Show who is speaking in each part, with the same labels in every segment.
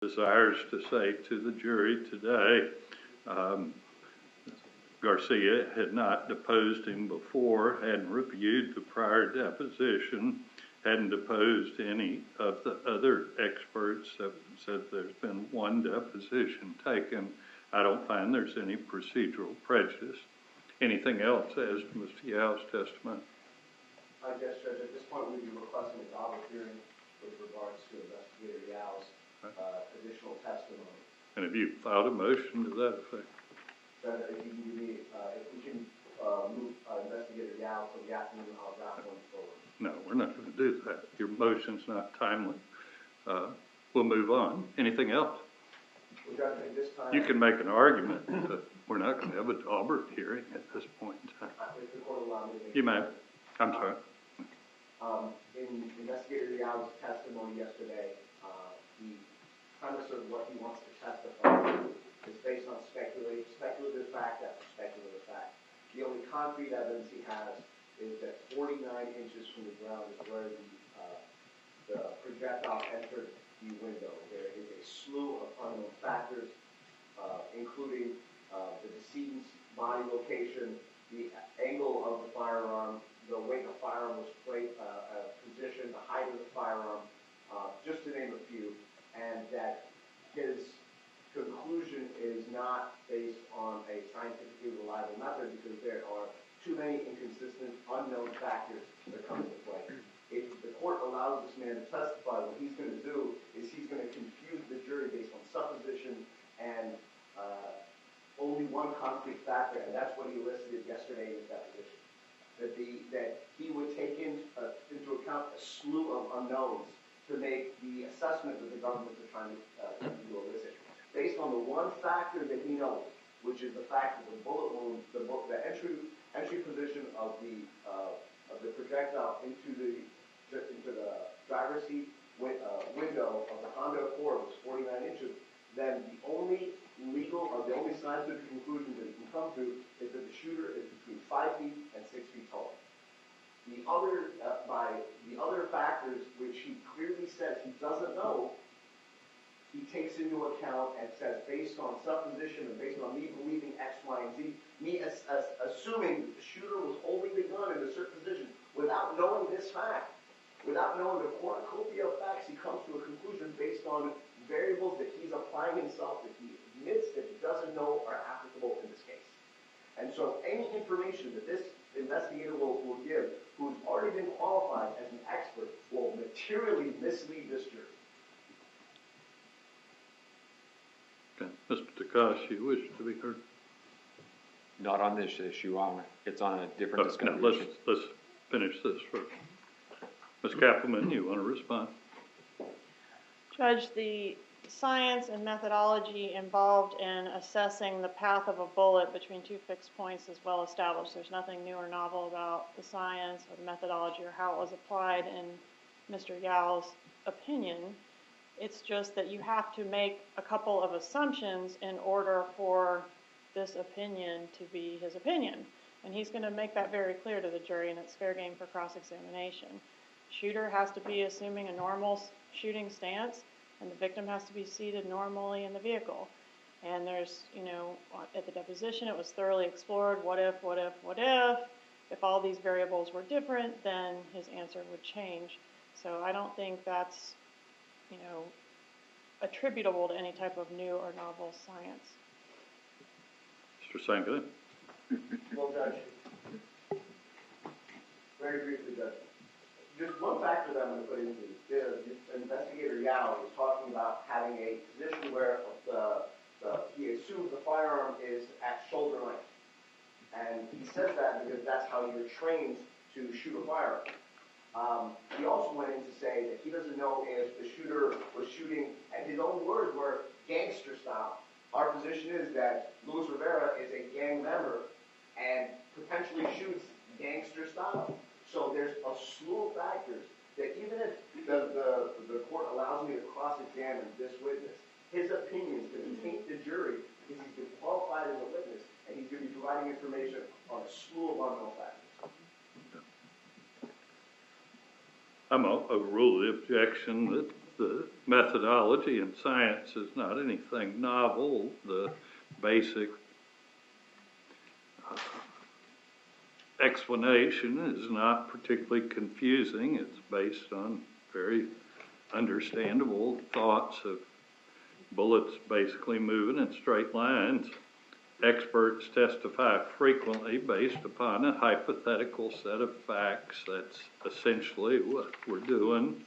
Speaker 1: desires to say to the jury today. Garcia had not deposed him before, hadn't reviewed the prior deposition, hadn't deposed any of the other experts, said there's been one deposition taken. I don't find there's any procedural prejudice. Anything else as to Mr. Yao's testimony?
Speaker 2: I guess, Judge, at this point we'd be requesting a double hearing with regards to Investigator Yao's additional testimony.
Speaker 1: And have you filed a motion to that effect?
Speaker 2: If you can give me, if we can move Investigator Yao from the afternoon, I'll draft one forward.
Speaker 1: No, we're not going to do that. Your motion's not timely. We'll move on. Anything else?
Speaker 2: Well, Judge, at this time,
Speaker 1: you can make an argument, but we're not going to have a Daubert hearing at this point in time.
Speaker 2: If the court allow me to make
Speaker 1: you may. I'm sorry.
Speaker 2: In Investigator Yao's testimony yesterday, the premise of what he wants to testify to is based on speculative fact after speculative fact. The only concrete evidence he has is that 49 inches from the ground is where the projectile entered the window. There is a slew of unknown factors, including the decedent's body location, the angle of the firearm, the way the firearm was positioned, the height of the firearm, just to name a few, and that his conclusion is not based on a scientifically reliable method because there are too many inconsistent, unknown factors that come into play. If the court allows this man to testify, what he's going to do is he's going to confuse the jury based on supposition and only one concrete factor, and that's what he elicited yesterday in his deposition. That he would take into account a slew of unknowns to make the assessment that the government is trying to elicit. Based on the one factor that he knows, which is the fact that the bullet wound, the entry position of the projectile into the driver's seat window of the Honda Accord was 49 inches, then the only legal or the only scientific conclusion that he can come to is that the shooter is between 5 feet and 6 feet tall. The other factors, which he clearly says he doesn't know, he takes into account and says, based on supposition and based on me believing X, Y, and Z, me assuming the shooter was holding the gun in a certain position, without knowing this fact, without knowing the cornucopia of facts, he comes to a conclusion based on variables that he's applying himself that he admits that he doesn't know are applicable in this case. And so any information that this investigator will give, who's already been qualified as an expert, will materially mislead this jury.
Speaker 1: Okay. Mr. Takashi, you wish to be heard?
Speaker 3: Not on this issue, Honor. It's on a different discussion.
Speaker 1: No, let's finish this first. Ms. Kappelman, you want to respond?
Speaker 4: Judge, the science and methodology involved in assessing the path of a bullet between two fixed points is well established. There's nothing new or novel about the science or the methodology or how it was applied in Mr. Yao's opinion. It's just that you have to make a couple of assumptions in order for this opinion to be his opinion. And he's going to make that very clear to the jury, and it's fair game for cross-examination. Shooter has to be assuming a normal shooting stance, and the victim has to be seated normally in the vehicle. And there's, at the deposition, it was thoroughly explored, what if? If all these variables were different, then his answer would change. So I don't think that's, attributable to any type of new or novel science.
Speaker 1: Mr. Sangalin.
Speaker 2: Well, Judge, very briefly, Judge, just one factor that I'm going to put into Investigator Yao is talking about having a position where he assumes the firearm is at shoulder length. And he says that because that's how you're trained to shoot a firearm. He also went in to say that he doesn't know if the shooter was shooting, and his own words were gangster style. Our position is that Luis Rivera is a gang member and potentially shoots gangster style. So there's a slew of factors that even if the court allows me to cross-examine this witness, his opinion is going to taint the jury because he's been qualified as a witness and he's going to be providing information on a slew of unknown factors.
Speaker 1: I'm going to overrule the objection that the methodology in science is not anything novel. The basic explanation is not particularly confusing. It's based on very understandable thoughts of bullets basically moving in straight lines. Experts testify frequently based upon a hypothetical set of facts. That's essentially what we're doing.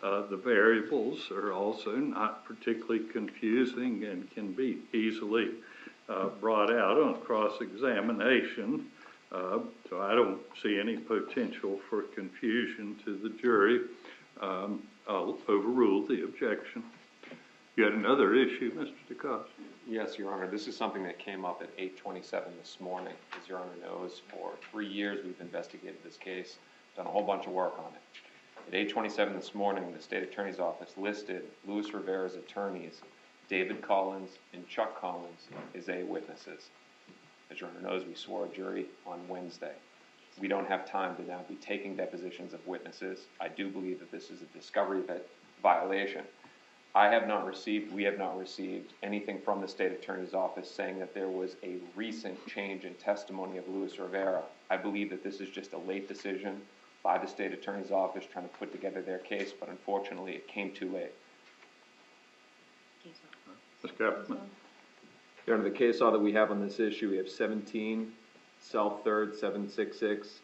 Speaker 1: The variables are also not particularly confusing and can be easily brought out on cross-examination. So I don't see any potential for confusion to the jury. I'll overrule the objection. You had another issue, Mr. DeCosta?
Speaker 3: Yes, Your Honor. This is something that came up at 8:27 this morning. As Your Honor knows, for 3 years we've investigated this case, done a whole bunch of work on it. At 8:27 this morning, the State Attorney's Office listed Luis Rivera's attorneys, David Collins and Chuck Collins, as witnesses. As Your Honor knows, we swore a jury on Wednesday. We don't have time to now be taking depositions of witnesses. I do believe that this is a discovery violation. We have not received anything from the State Attorney's Office saying that there was a recent change in testimony of Luis Rivera. I believe that this is just a late decision by the State Attorney's Office trying to put together their case, but unfortunately it came too late.
Speaker 1: Ms. Kaplan?
Speaker 3: Your Honor, the case law that we have on this issue, we have 17 South 3rd 766.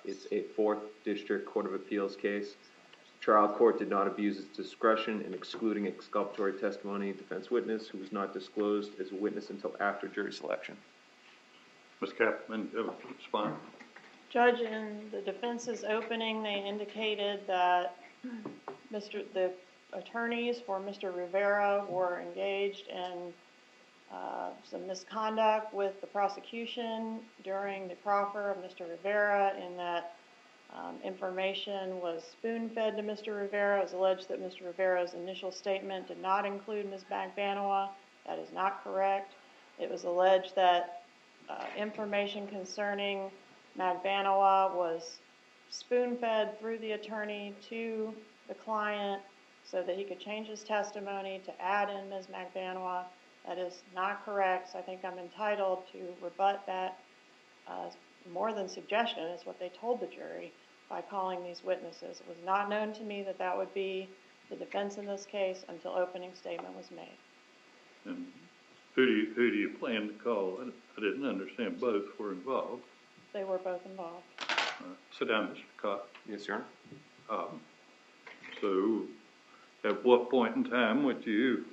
Speaker 3: It's a 4th District Court of Appeals case. Trial court did not abuse its discretion in excluding exculpatory testimony defense witness who was not disclosed as a witness until after jury selection.
Speaker 1: Ms. Kaplan, do you have a response?
Speaker 4: Judge, in the defense's opening, they indicated that the attorneys for Mr. Rivera were engaged in some misconduct with the prosecution during the proffer of Mr. Rivera, in that information was spoon-fed to Mr. Rivera. It was alleged that Mr. Rivera's initial statement did not include Ms. Magbanowa. That is not correct. It was alleged that information concerning Magbanowa was spoon-fed through the attorney to the client so that he could change his testimony to add in Ms. Magbanowa. That is not correct. So I think I'm entitled to rebut that. More than suggestion is what they told the jury by calling these witnesses. It was not known to me that that would be the defense in this case until opening statement was made.
Speaker 1: And who do you plan to call? I didn't understand both were involved.
Speaker 4: They were both involved.
Speaker 1: Sit down, Mr. Cox.
Speaker 3: Yes, Your Honor.
Speaker 1: So at what point in time would you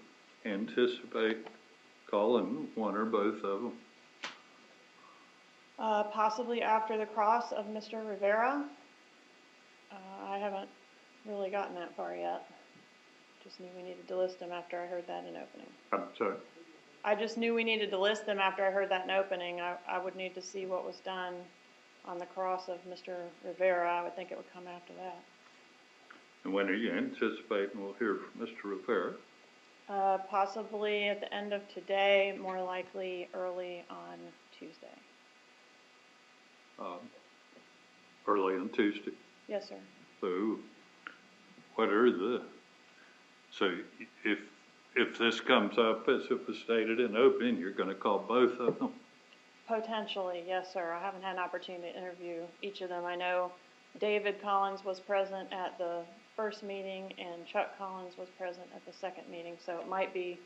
Speaker 1: anticipate calling one or both of them?
Speaker 4: Possibly after the cross of Mr. Rivera. I haven't really gotten that far yet. Just knew we needed to list them after I heard that in opening.
Speaker 1: I'm sorry?
Speaker 4: I just knew we needed to list them after I heard that in opening. I would need to see what was done on the cross of Mr. Rivera. I would think it would come after that.
Speaker 1: And when are you anticipating we'll hear from Mr. Rivera?
Speaker 4: Possibly at the end of today, more likely early on Tuesday.
Speaker 1: Early on Tuesday.
Speaker 4: Yes, sir.
Speaker 1: So what are so if this comes up as it was stated in opening, you're going to call both of them?
Speaker 4: Potentially, yes, sir. I haven't had an opportunity to interview each of them. I know David Collins was present at the first meeting and Chuck Collins was present at the second meeting, so it might be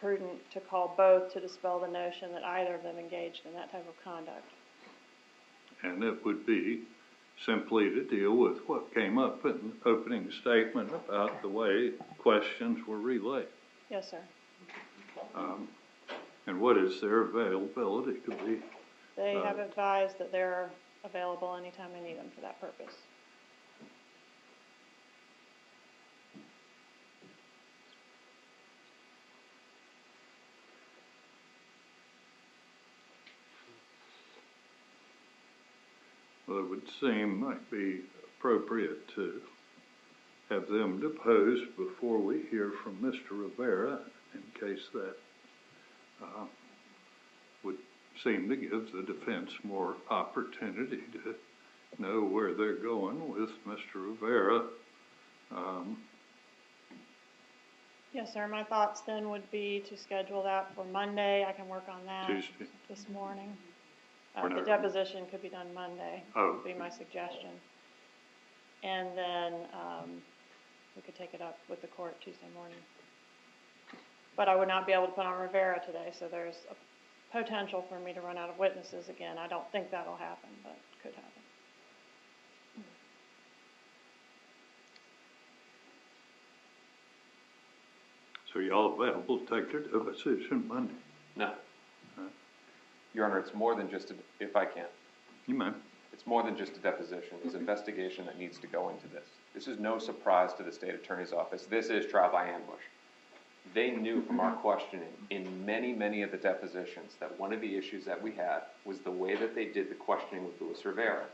Speaker 4: prudent to call both to dispel the notion that either of them engaged in that type of conduct.
Speaker 1: And it would be simply to deal with what came up in the opening statement about the way questions were relayed.
Speaker 4: Yes, sir.
Speaker 1: And what is their availability to be?
Speaker 4: They have advised that they're available anytime I need them for that purpose.
Speaker 1: Well, it would seem might be appropriate to have them deposed before we hear from Mr. Rivera, in case that would seem to give the defense more opportunity to know where they're going with Mr. Rivera.
Speaker 4: Yes, sir. My thoughts then would be to schedule that for Monday. I can work on that
Speaker 1: Tuesday.
Speaker 4: this morning.
Speaker 1: Or
Speaker 4: The
Speaker 1: no.
Speaker 4: deposition could be done Monday,
Speaker 1: Oh.
Speaker 4: would be my suggestion. And then we could take it up with the court Tuesday morning. But I would not be able to put on Rivera today, so there's a potential for me to run out of witnesses again. I don't think that'll happen, but it could happen.
Speaker 1: So y'all available to take their deposition Monday?
Speaker 3: No. Your Honor, it's more than just, if I can,
Speaker 1: You may.
Speaker 3: it's more than just a deposition. There's investigation that needs to go into this. This is no surprise to the state attorney's office. This is trial by ambush. They knew from our questioning in many, many of the depositions that one of the issues that we had was the way that they did the questioning with Luis Rivera.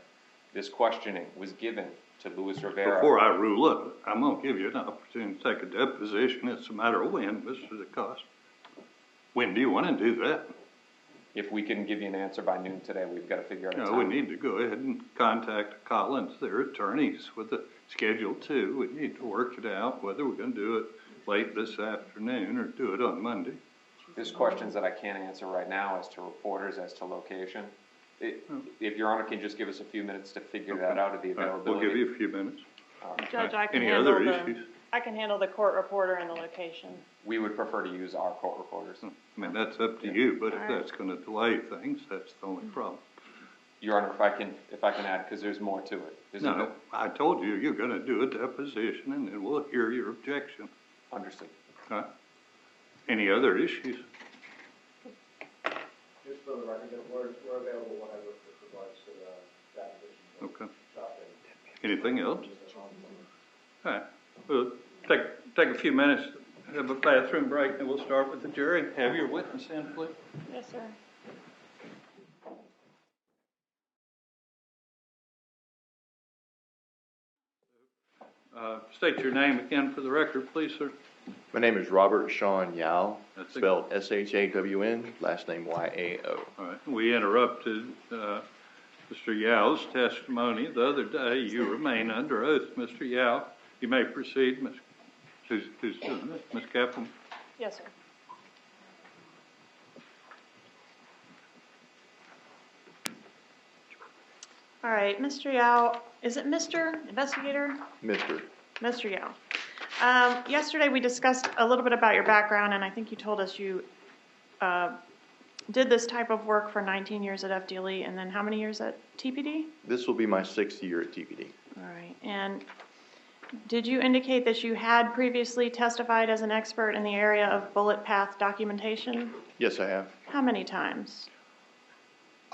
Speaker 3: This questioning was given to Luis Rivera.
Speaker 1: Before I rule up, I'm going to give you an opportunity to take a deposition. It's a matter of when, Mr. DeCosta. When do you want to do that?
Speaker 3: If we can give you an answer by noon today, we've got to figure out a time.
Speaker 1: We need to go ahead and contact Collins, their attorneys, with the Schedule 2. We need to work it out, whether we're going to do it late this afternoon or do it on Monday.
Speaker 3: There's questions that I can't answer right now as to reporters, as to location. If Your Honor can just give us a few minutes to figure that out of the availability.
Speaker 1: We'll give you a few minutes.
Speaker 4: Judge, I can
Speaker 1: Any
Speaker 4: handle
Speaker 1: other
Speaker 4: the,
Speaker 1: issues?
Speaker 4: I can handle the court reporter and the location.
Speaker 3: We would prefer to use our court reporters.
Speaker 1: I mean, that's up to you, but if
Speaker 4: All right.
Speaker 1: that's going to delay things, that's the only problem.
Speaker 3: Your Honor, if I can add, because there's more to it.
Speaker 1: No, I told you, you're going to do a deposition, and then we'll hear your objection.
Speaker 3: Understood.
Speaker 1: Okay? Any other issues?
Speaker 2: Just for the record, that we're available whenever with regards to the deposition.
Speaker 1: Okay. Anything else? All right. We'll take a few minutes, have a bathroom break, and we'll start with the jury. Have your witness in, please.
Speaker 4: Yes, sir.
Speaker 1: State your name again for the record, please, sir.
Speaker 5: My name is Robert Shawn Yao,
Speaker 1: That's it.
Speaker 5: spelled S-H-A-W-N, last name Y-A-O.
Speaker 1: All right. We interrupted Mr. Yao's testimony the other day. You remain under oath, Mr. Yao. You may proceed, Ms. Who's doing this? Ms. Kaplan?
Speaker 4: Yes, sir. All right, Mr. Yao, is it Mr. Investigator?
Speaker 5: Mr.
Speaker 4: Mr. Yao. Yesterday we discussed a little bit about your background, and I think you told us you did this type of work for 19 years at FDLE, and then how many years at TPD?
Speaker 5: This will be my 6th year at TPD.
Speaker 4: All right, and did you indicate that you had previously testified as an expert in the area of bullet path documentation?
Speaker 5: Yes, I have.
Speaker 4: How many times?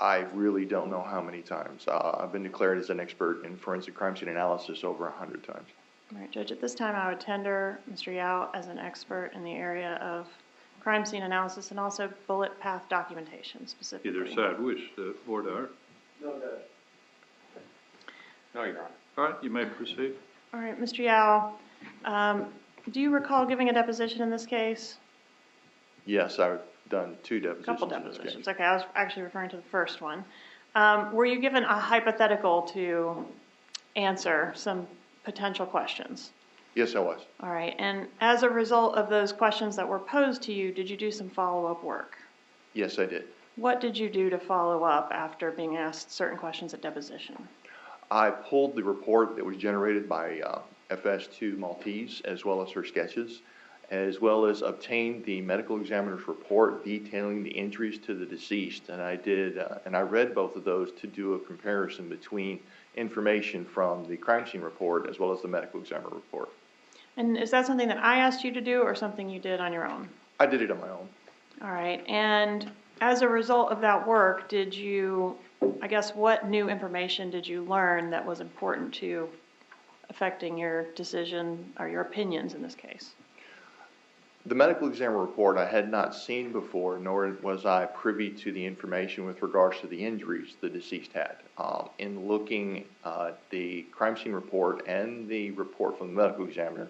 Speaker 5: I really don't know how many times. I've been declared as an expert in forensic crime scene analysis over 100 times.
Speaker 4: All right, Judge, at this time I would tender Mr. Yao as an expert in the area of crime scene analysis and also bullet path documentation specifically.
Speaker 1: Either side wish to order.
Speaker 2: No, Judge.
Speaker 3: No, Your Honor.
Speaker 1: All right, you may proceed.
Speaker 4: All right, Mr. Yao, do you recall giving a deposition in this case?
Speaker 5: Yes, I've done 2
Speaker 4: A
Speaker 5: depositions
Speaker 4: couple
Speaker 5: in this
Speaker 4: depositions.
Speaker 5: case.
Speaker 4: Okay, I was actually referring to the first one. Were you given a hypothetical to answer some potential questions?
Speaker 5: Yes, I was.
Speaker 4: All right, and as a result of those questions that were posed to you, did you do some follow-up work?
Speaker 5: Yes, I did.
Speaker 4: What did you do to follow up after being asked certain questions at deposition?
Speaker 5: I pulled the report that was generated by FS2 Maltese, as well as her sketches, as well as obtained the medical examiner's report detailing the injuries to the deceased. And I read both of those to do a comparison between information from the crime scene report as well as the medical examiner report.
Speaker 4: And is that something that I asked you to do or something you did on your own?
Speaker 5: I did it on my own.
Speaker 4: All right, and as a result of that work, did you, I guess, what new information did you learn that was important to affecting your decision or your opinions in this case?
Speaker 5: The medical examiner report I had not seen before, nor was I privy to the information with regards to the injuries the deceased had. In looking at the crime scene report and the report from the medical examiner,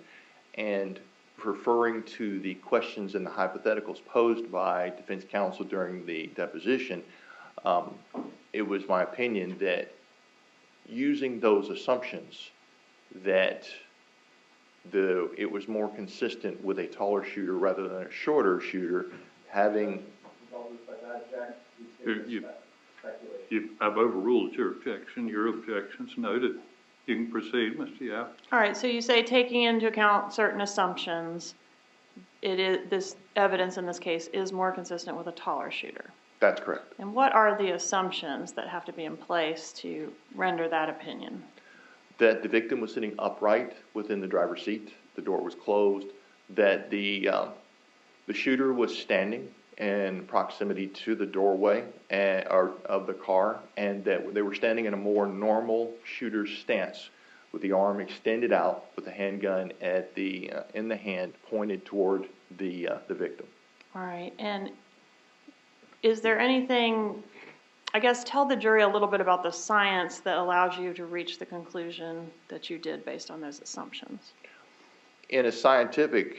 Speaker 5: and referring to the questions and the hypotheticals posed by defense counsel during the deposition, it was my opinion that using those assumptions that it was more consistent with a taller shooter rather than a shorter shooter having.
Speaker 1: I've overruled your objection. Your objection's noted. You can proceed, Mr. Yao.
Speaker 4: All right, so you say taking into account certain assumptions, this evidence in this case is more consistent with a taller shooter.
Speaker 5: That's correct.
Speaker 4: And what are the assumptions that have to be in place to render that opinion?
Speaker 5: That the victim was sitting upright within the driver's seat, the door was closed, that the shooter was standing in proximity to the doorway of the car, and that they were standing in a more normal shooter's stance with the arm extended out with the handgun in the hand pointed toward the victim.
Speaker 4: All right, and is there anything, I guess tell the jury a little bit about the science that allows you to reach the conclusion that you did based on those assumptions.
Speaker 5: In a scientific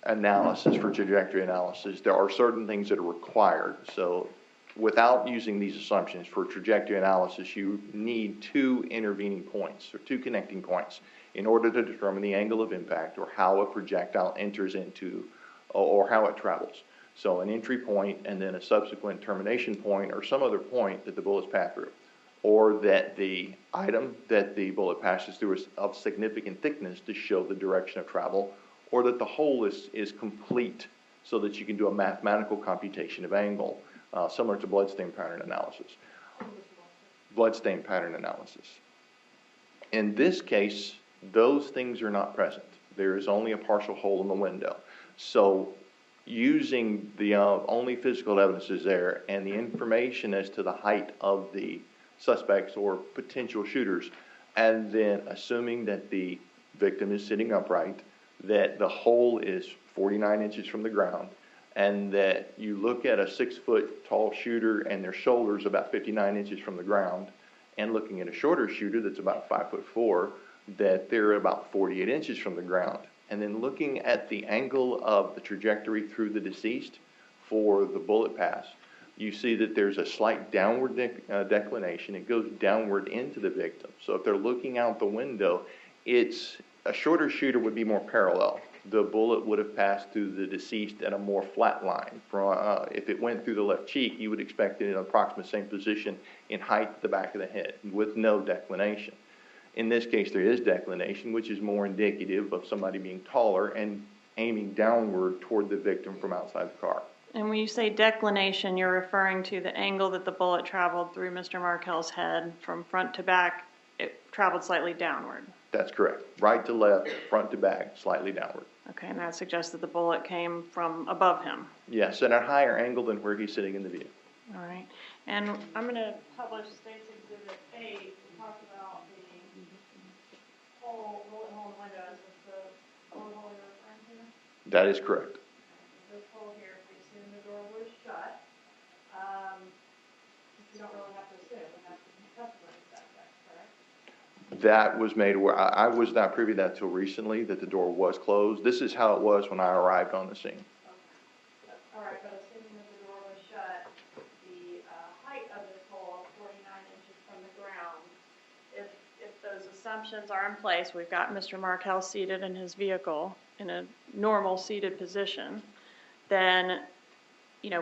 Speaker 5: analysis, for trajectory analysis, there are certain things that are required. So without using these assumptions for trajectory analysis, you need two intervening points or two connecting points in order to determine the angle of impact or how a projectile enters into or how it travels. So an entry point and then a subsequent termination point or some other point that the bullets pass through, or that the item that the bullet passes through is of significant thickness to show the direction of travel, or that the hole is complete so that you can do a mathematical computation of angle, similar to bloodstain pattern analysis. Bloodstain pattern analysis. In this case, those things are not present. There is only a partial hole in the window. So using the only physical evidence is there and the information as to the height of the suspects or potential shooters, and then assuming that the victim is sitting upright, that the hole is 49 inches from the ground, and that you look at a 6 foot tall shooter and their shoulders about 59 inches from the ground, and looking at a shorter shooter that's about 5'4", that they're about 48 inches from the ground. And then looking at the angle of the trajectory through the deceased for the bullet pass, you see that there's a slight downward declination. It goes downward into the victim. So if they're looking out the window, a shorter shooter would be more parallel. The bullet would have passed through the deceased at a more flat line. If it went through the left cheek, you would expect it in approximately the same position in height at the back of the head with no declination. In this case, there is declination, which is more indicative of somebody being taller and aiming downward toward the victim from outside the car.
Speaker 4: And when you say declination, you're referring to the angle that the bullet traveled through Mr. Markel's head from front to back. It traveled slightly downward.
Speaker 5: That's correct. Right to left, front to back, slightly downward.
Speaker 4: Okay, and that suggests that the bullet came from above him.
Speaker 5: Yes, at a higher angle than where he's sitting in the view.
Speaker 4: All right. And I'm going to publish State's Exhibit 8. We talked about the bullet hole in the window. Is this the bullet hole you're referring to?
Speaker 5: That is correct.
Speaker 4: This hole here, if we assume the door was shut, you don't really have to assume. We have to testify to that fact, correct?
Speaker 5: That was made aware. I was not privy to that until recently, that the door was closed. This is how it was when I arrived on the scene.
Speaker 4: Okay. All right, but assuming that the door was shut, the height of this hole, 49 inches from the ground, if those assumptions are in place, we've got Mr. Markel seated in his vehicle in a normal seated position, then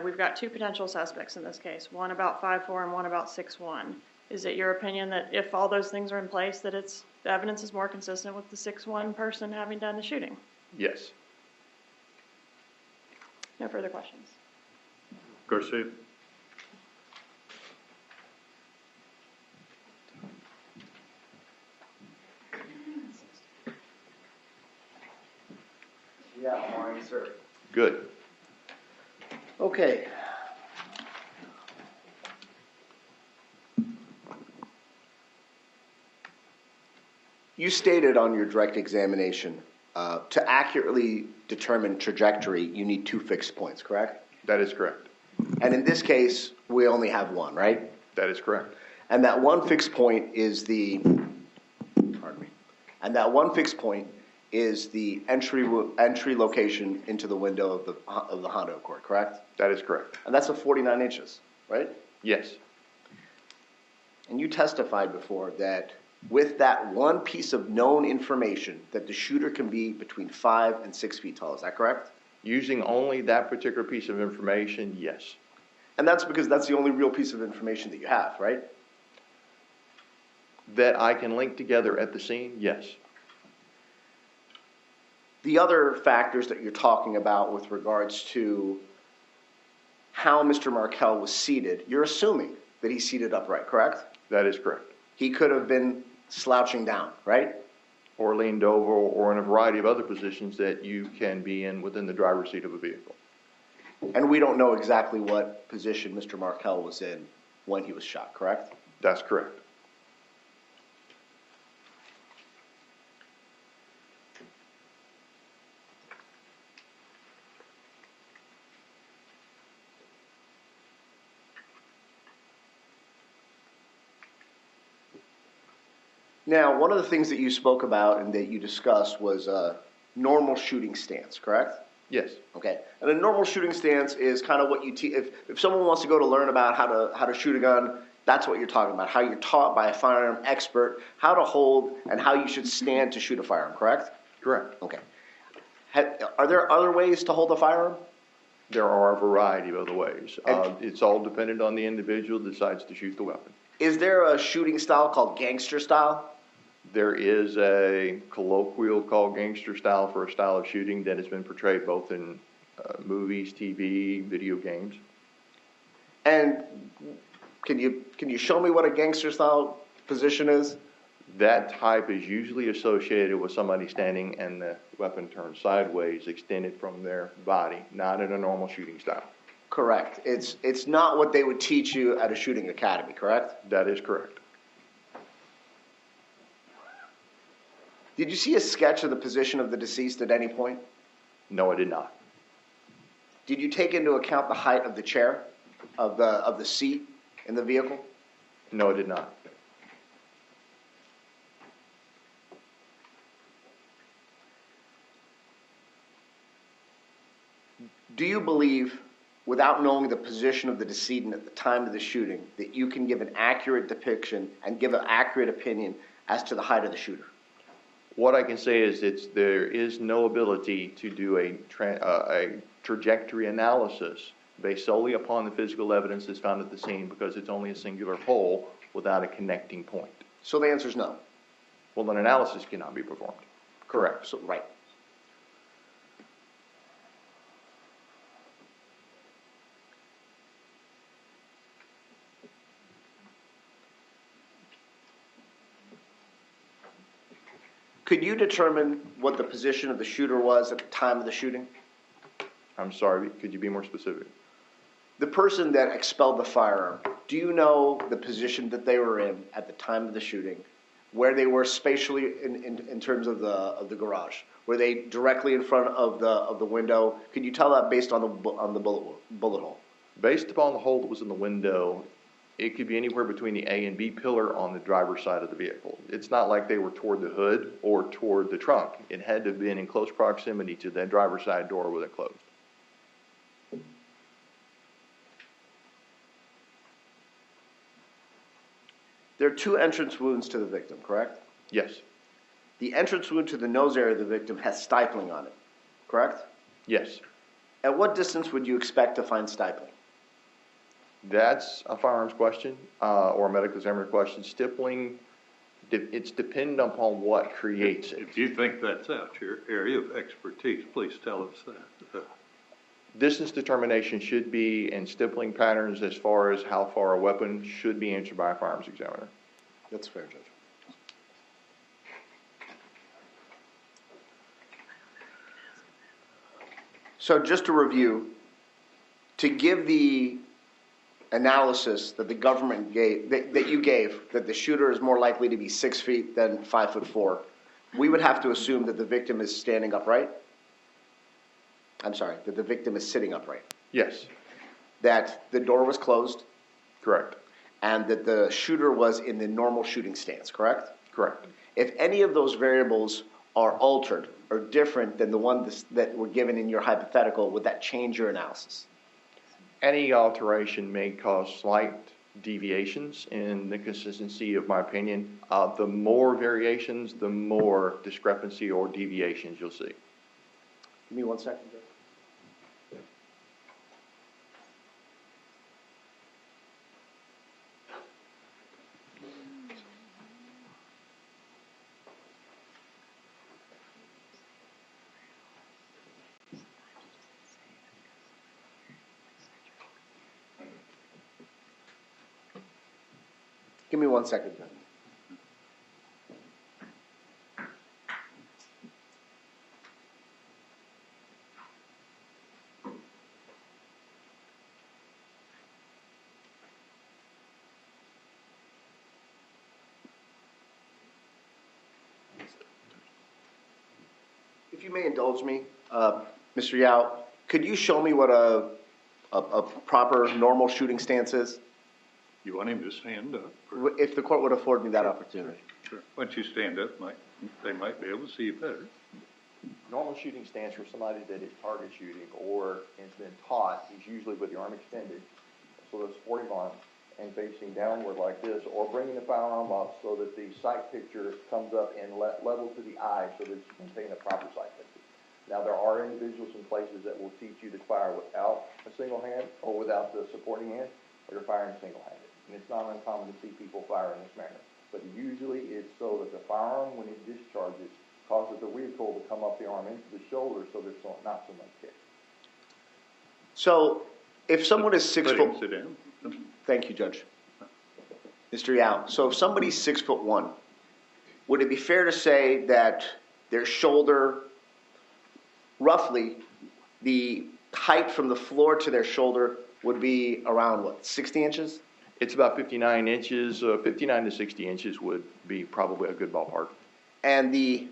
Speaker 4: we've got two potential suspects in this case, one about 5'4" and one about 6'1". Is it your opinion that if all those things are in place, that the evidence is more consistent with the 6'1" person having done the shooting?
Speaker 5: Yes.
Speaker 4: No further questions.
Speaker 1: Garcia.
Speaker 2: Yeah, morning, sir.
Speaker 5: Good.
Speaker 2: Okay. You stated on your direct examination, to accurately determine trajectory, you need two fixed points, correct?
Speaker 5: That is correct.
Speaker 2: And in this case, we only have one, right?
Speaker 5: That is correct.
Speaker 2: And that one fixed point is the entry location into the window of the Honda Accord, correct?
Speaker 5: That is correct.
Speaker 2: And that's a 49 inches, right?
Speaker 5: Yes.
Speaker 2: And you testified before that with that one piece of known information that the shooter can be between 5 and 6 feet tall. Is that correct?
Speaker 5: Using only that particular piece of information, yes.
Speaker 2: And that's because that's the only real piece of information that you have, right?
Speaker 5: That I can link together at the scene, yes.
Speaker 2: The other factors that you're talking about with regards to how Mr. Markel was seated, you're assuming that he's seated upright, correct?
Speaker 5: That is correct.
Speaker 2: He could have been slouching down, right?
Speaker 5: Or leaned over, or in a variety of other positions that you can be in within the driver's seat of a vehicle.
Speaker 2: And we don't know exactly what position Mr. Markel was in when he was shot, correct?
Speaker 5: That's correct.
Speaker 2: Now, one of the things that you spoke about and that you discussed was a normal shooting stance, correct?
Speaker 5: Yes.
Speaker 2: Okay. And a normal shooting stance is kind of what you teach. If someone wants to go to learn about how to shoot a gun, that's what you're talking about. How you're taught by a firearm expert how to hold and how you should stand to shoot a firearm, correct?
Speaker 5: Correct.
Speaker 2: Okay. Are there other ways to hold a firearm?
Speaker 5: There are a variety of other ways. It's all dependent on the individual who decides to shoot the weapon.
Speaker 2: Is there a shooting style called gangster style?
Speaker 5: There is a colloquial called gangster style for a style of shooting that has been portrayed both in movies, TV, video games.
Speaker 2: And can you show me what a gangster style position is?
Speaker 5: That type is usually associated with somebody standing and the weapon turned sideways, extended from their body, not in a normal shooting style.
Speaker 2: Correct. It's not what they would teach you at a shooting academy, correct?
Speaker 5: That is correct.
Speaker 2: Did you see a sketch of the position of the deceased at any point?
Speaker 5: No, I did not.
Speaker 2: Did you take into account the height of the chair, of the seat in the vehicle?
Speaker 5: No, I did not.
Speaker 2: Do you believe, without knowing the position of the decedent at the time of the shooting, that you can give an accurate depiction and give an accurate opinion as to the height of the shooter?
Speaker 5: What I can say is there is no ability to do a trajectory analysis based solely upon the physical evidence that's found at the scene because it's only a singular hole without a connecting point.
Speaker 2: So the answer is no.
Speaker 5: Well, an analysis cannot be performed. Correct.
Speaker 2: So, right. Could you determine what the position of the shooter was at the time of the shooting?
Speaker 5: I'm sorry, could you be more specific?
Speaker 2: The person that expelled the firearm, do you know the position that they were in at the time of the shooting, where they were spatially in terms of the garage? Were they directly in front of the window? Could you tell that based on the bullet hole?
Speaker 5: Based upon the hole that was in the window, it could be anywhere between the A and B pillar on the driver's side of the vehicle. It's not like they were toward the hood or toward the trunk. It had to have been in close proximity to that driver's side door with it closed.
Speaker 2: There are two entrance wounds to the victim, correct?
Speaker 5: Yes.
Speaker 2: The entrance wound to the nose area of the victim has stippling on it, correct?
Speaker 5: Yes.
Speaker 2: At what distance would you expect to find stippling?
Speaker 5: That's a firearms question or a medical examiner question. Stippling, it's dependent upon what creates it.
Speaker 1: If you think that's out your area of expertise, please tell us that.
Speaker 5: Distance determination should be in stippling patterns as far as how far a weapon should be answered by a firearms examiner.
Speaker 2: That's fair, Judge. So just to review, to give the analysis that the government gave, that you gave, that the shooter is more likely to be 6 feet than 5'4", we would have to assume that the victim is standing upright? I'm sorry, that the victim is sitting upright.
Speaker 5: Yes.
Speaker 2: That the door was closed.
Speaker 5: Correct.
Speaker 2: And that the shooter was in the normal shooting stance, correct?
Speaker 5: Correct.
Speaker 2: If any of those variables are altered or different than the ones that were given in your hypothetical, would that change your analysis?
Speaker 5: Any alteration may cause slight deviations in the consistency of my opinion. The more variations, the more discrepancy or deviations you'll see.
Speaker 2: Give me 1 second, Judge. Give me 1 second, Judge. If you may indulge me, Mr. Yao, could you show me what a proper normal shooting stance is?
Speaker 1: You want him to stand up? Or?
Speaker 2: If the court would afford me that opportunity.
Speaker 1: Sure. Once you stand up, they might be able to see you better.
Speaker 5: Normal shooting stance for somebody that is target shooting or has been taught is usually with your arm extended, so the sporting arm, and facing downward like this, or bringing the firearm up so that the sight picture comes up and level to the eye so that you can obtain a proper sight picture. Now, there are individuals in places that will teach you to fire without a single hand or without the supporting hand, or you're firing single-handed. And it's not uncommon to see people fire in this manner. But usually it's so that the firearm, when it discharges, causes the recoil to come up the arm into the shoulder so there's not so much kick.
Speaker 2: So, if someone is 6 foot...
Speaker 1: Sit down.
Speaker 2: Thank you, Judge. Mr. Yao, so if somebody's 6'1", would it be fair to say that their shoulder, roughly, the height from the floor to their shoulder would be around, what, 60 inches?
Speaker 5: It's about 59 inches, 59 to 60 inches would be probably a good ballpark.
Speaker 2: And the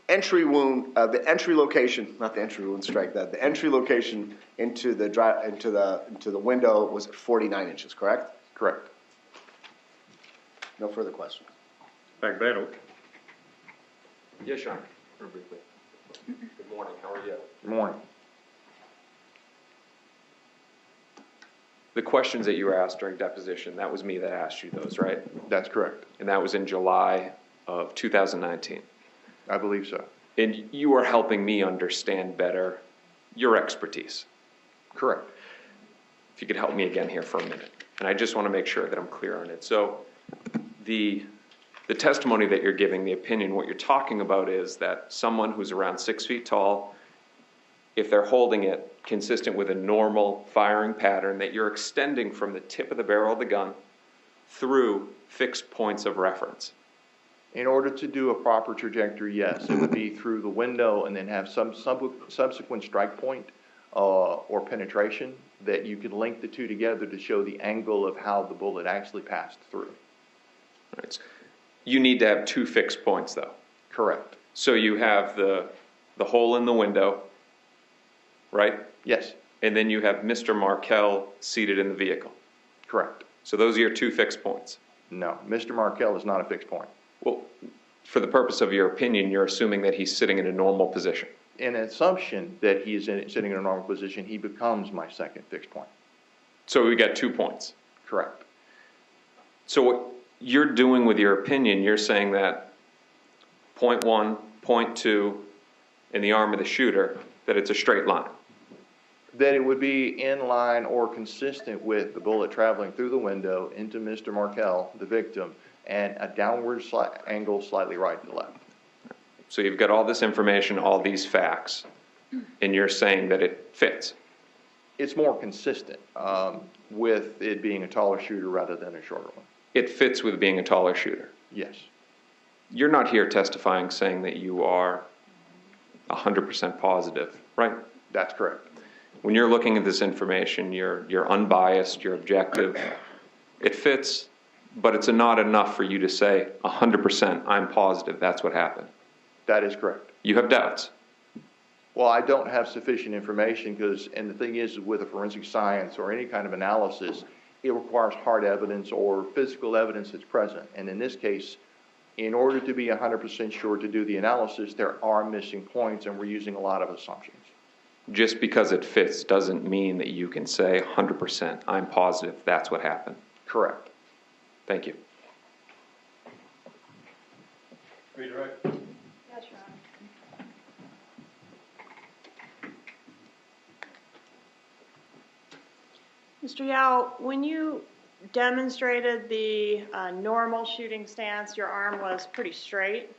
Speaker 2: entry wound, the entry location, not the entry wound, strike that, the entry location into the window was 49 inches, correct?
Speaker 5: Correct.
Speaker 2: No further questions.
Speaker 1: Back battle.
Speaker 3: Yes, Shawn. Very briefly. Good morning. How are you?
Speaker 5: Good morning.
Speaker 3: The questions that you were asked during deposition, that was me that asked you those, right?
Speaker 5: That's correct.
Speaker 3: And that was in July of 2019.
Speaker 5: I believe so.
Speaker 3: And you are helping me understand better your expertise.
Speaker 5: Correct.
Speaker 3: If you could help me again here for a minute. And I just want to make sure that I'm clear on it. So the testimony that you're giving, the opinion, what you're talking about is that someone who's around 6 feet tall, if they're holding it consistent with a normal firing pattern, that you're extending from the tip of the barrel of the gun through fixed points of reference.
Speaker 5: In order to do a proper trajectory, yes, it would be through the window and then have some subsequent strike point or penetration that you could link the two together to show the angle of how the bullet actually passed through.
Speaker 3: Right. You need to have two fixed points, though.
Speaker 5: Correct.
Speaker 3: So you have the hole in the window, right?
Speaker 5: Yes.
Speaker 3: And then you have Mr. Markel seated in the vehicle.
Speaker 5: Correct.
Speaker 3: So those are your two fixed points.
Speaker 5: No, Mr. Markel is not a fixed point.
Speaker 3: Well, for the purpose of your opinion, you're assuming that he's sitting in a normal position.
Speaker 5: In an assumption that he is sitting in a normal position, he becomes my second fixed point.
Speaker 3: So we got 2 points.
Speaker 5: Correct.
Speaker 3: So what you're doing with your opinion, you're saying that point 1, point 2, in the arm of the shooter, that it's a straight line.
Speaker 5: That it would be in line or consistent with the bullet traveling through the window into Mr. Markel, the victim, and a downward angle slightly right to left.
Speaker 3: So you've got all this information, all these facts, and you're saying that it fits.
Speaker 5: It's more consistent with it being a taller shooter rather than a shorter one.
Speaker 3: It fits with being a taller shooter.
Speaker 5: Yes.
Speaker 3: You're not here testifying saying that you are 100% positive, right?
Speaker 5: That's correct.
Speaker 3: When you're looking at this information, you're unbiased, you're objective. It fits, but it's not enough for you to say 100% I'm positive that's what happened.
Speaker 5: That is correct.
Speaker 3: You have doubts.
Speaker 5: Well, I don't have sufficient information because, and the thing is, with a forensic science or any kind of analysis, it requires hard evidence or physical evidence that's present. And in this case, in order to be 100% sure to do the analysis, there are missing points, and we're using a lot of assumptions.
Speaker 3: Just because it fits doesn't mean that you can say 100% I'm positive that's what happened.
Speaker 5: Correct.
Speaker 3: Thank you.
Speaker 1: Read it right.
Speaker 4: Yes, Your Honor. Mr. Yao, when you demonstrated the normal shooting stance, your arm was pretty straight.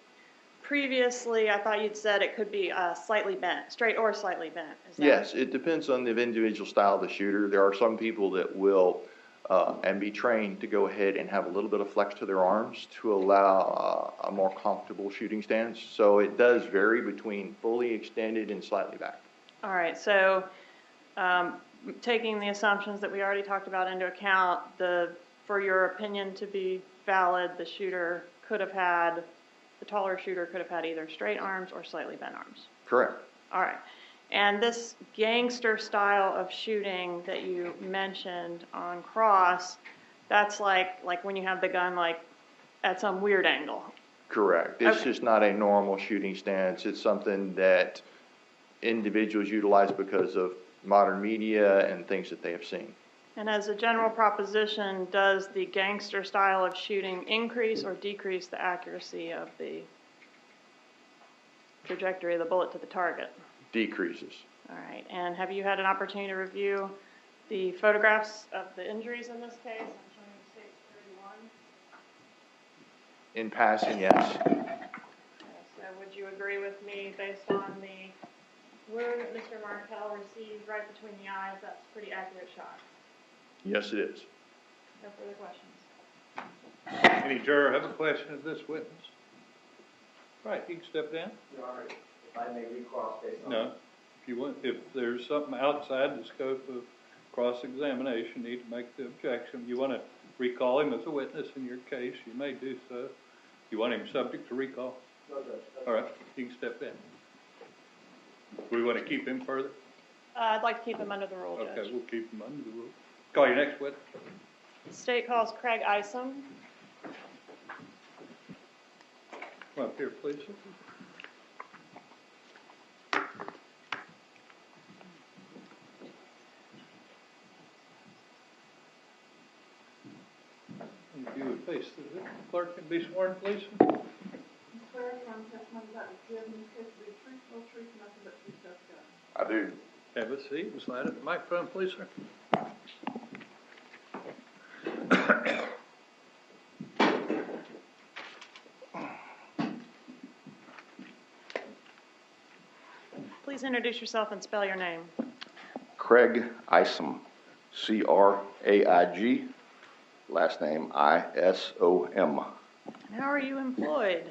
Speaker 4: Previously, I thought you'd said it could be slightly bent, straight or slightly bent. Is that
Speaker 5: Yes, it depends on the individual style of the shooter. There are some people that will and be trained to go ahead and have a little bit of flex to their arms to allow a more comfortable shooting stance. So it does vary between fully extended and slightly back.
Speaker 4: All right, so taking the assumptions that we already talked about into account, for your opinion to be valid, the taller shooter could have had either straight arms or slightly bent arms.
Speaker 5: Correct.
Speaker 4: All right. And this gangster style of shooting that you mentioned on cross, that's like when you have the gun like at some weird angle.
Speaker 5: Correct. It's
Speaker 4: Okay.
Speaker 5: just not a normal shooting stance. It's something that individuals utilize because of modern media and things that they have seen.
Speaker 4: And as a general proposition, does the gangster style of shooting increase or decrease the accuracy of the trajectory of the bullet to the target?
Speaker 5: Decreases.
Speaker 4: All right. And have you had an opportunity to review the photographs of the injuries in this case? I'm showing you stage 31.
Speaker 5: In passing, yes.
Speaker 4: So would you agree with me based on the wound that Mr. Markel received right between the eyes? That's a pretty accurate shot.
Speaker 5: Yes, it is.
Speaker 4: No further questions.
Speaker 1: Any juror have a question of this witness? Right, you can step down.
Speaker 2: Your Honor, if I may recross based on.
Speaker 1: No, if there's something outside the scope of cross-examination, you need to make the objection. You want to recall him as a witness in your case, you may do so. You want him subject to recall?
Speaker 2: No, Judge.
Speaker 1: All right, you can step in. We want to keep him further?
Speaker 4: I'd like to keep him under the rule, Judge.
Speaker 1: Okay, we'll keep him under the rule. Call your next witness.
Speaker 4: The state calls Craig Isom.
Speaker 1: Come up here, please. If you would face the clerk and be sworn, please.
Speaker 6: I do.
Speaker 1: Have a seat and slide at the microphone, please, sir.
Speaker 4: Please introduce yourself and spell your name.
Speaker 6: Craig Isom, C-R-A-I-G, last name I-S-O-M.
Speaker 4: And how are you employed?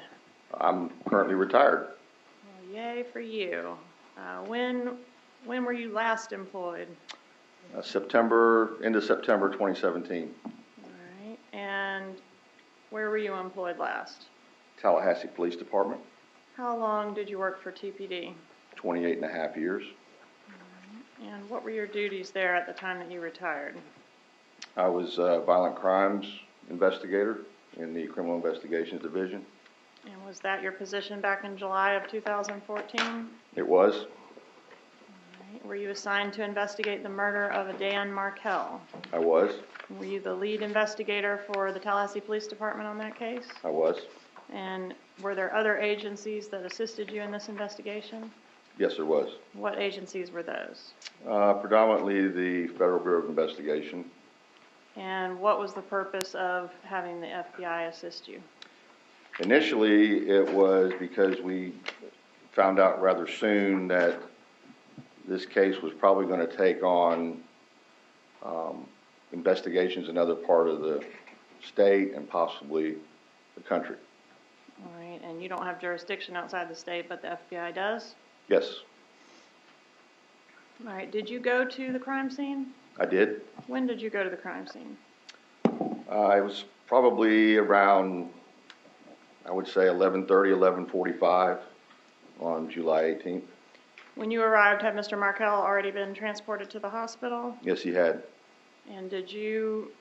Speaker 6: I'm currently retired.
Speaker 4: Well, yay for you. When were you last employed?
Speaker 6: End of September 2017.
Speaker 4: All right. And where were you employed last?
Speaker 6: Tallahassee Police Department,
Speaker 4: How long did you work for TPD?
Speaker 6: 28 and a half years.
Speaker 4: And what were your duties there at the time that you retired?
Speaker 6: I was a violent crimes investigator in the Criminal Investigations Division.
Speaker 4: And was that your position back in July of 2014?
Speaker 6: It was.
Speaker 4: All right. Were you assigned to investigate the murder of a Dan Markel?
Speaker 6: I was.
Speaker 4: Were you the lead investigator for the Tallahassee Police Department on that case?
Speaker 6: I was.
Speaker 4: And were there other agencies that assisted you in this investigation?
Speaker 6: Yes, there was.
Speaker 4: What agencies were those?
Speaker 6: Predominantly the Federal Bureau of Investigation.
Speaker 4: And what was the purpose of having the FBI assist you?
Speaker 6: Initially, it was because we found out rather soon that this case was probably going to take on investigations in other part of the state and possibly the country.
Speaker 4: All right, and you don't have jurisdiction outside the state, but the FBI does?
Speaker 6: Yes,
Speaker 4: All right, did you go to the crime scene?
Speaker 6: I did.
Speaker 4: When did you go to the crime scene?
Speaker 6: It was probably around, I would say 11:30, 11:45 on July 18th.
Speaker 4: When you arrived, had Mr. Markel already been transported to the hospital?
Speaker 6: Yes, he had.
Speaker 4: And did you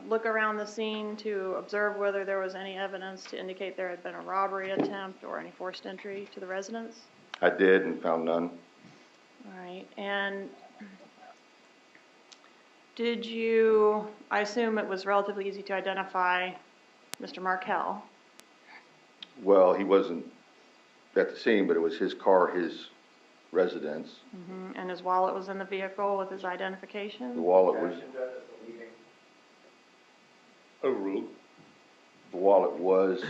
Speaker 4: look around the scene to observe whether there was any evidence to indicate there had been a robbery attempt or any forced entry to the residence?
Speaker 6: I did and found none.
Speaker 4: All right, and Did you, I assume it was relatively easy to identify Mr. Markel.
Speaker 6: Well, he wasn't at the scene, but it was his car, his residence.
Speaker 4: And his wallet was in the vehicle with his identification?
Speaker 6: The wallet was,
Speaker 2: Objection, Judge, that's a leading.
Speaker 1: Overruled.
Speaker 6: the wallet was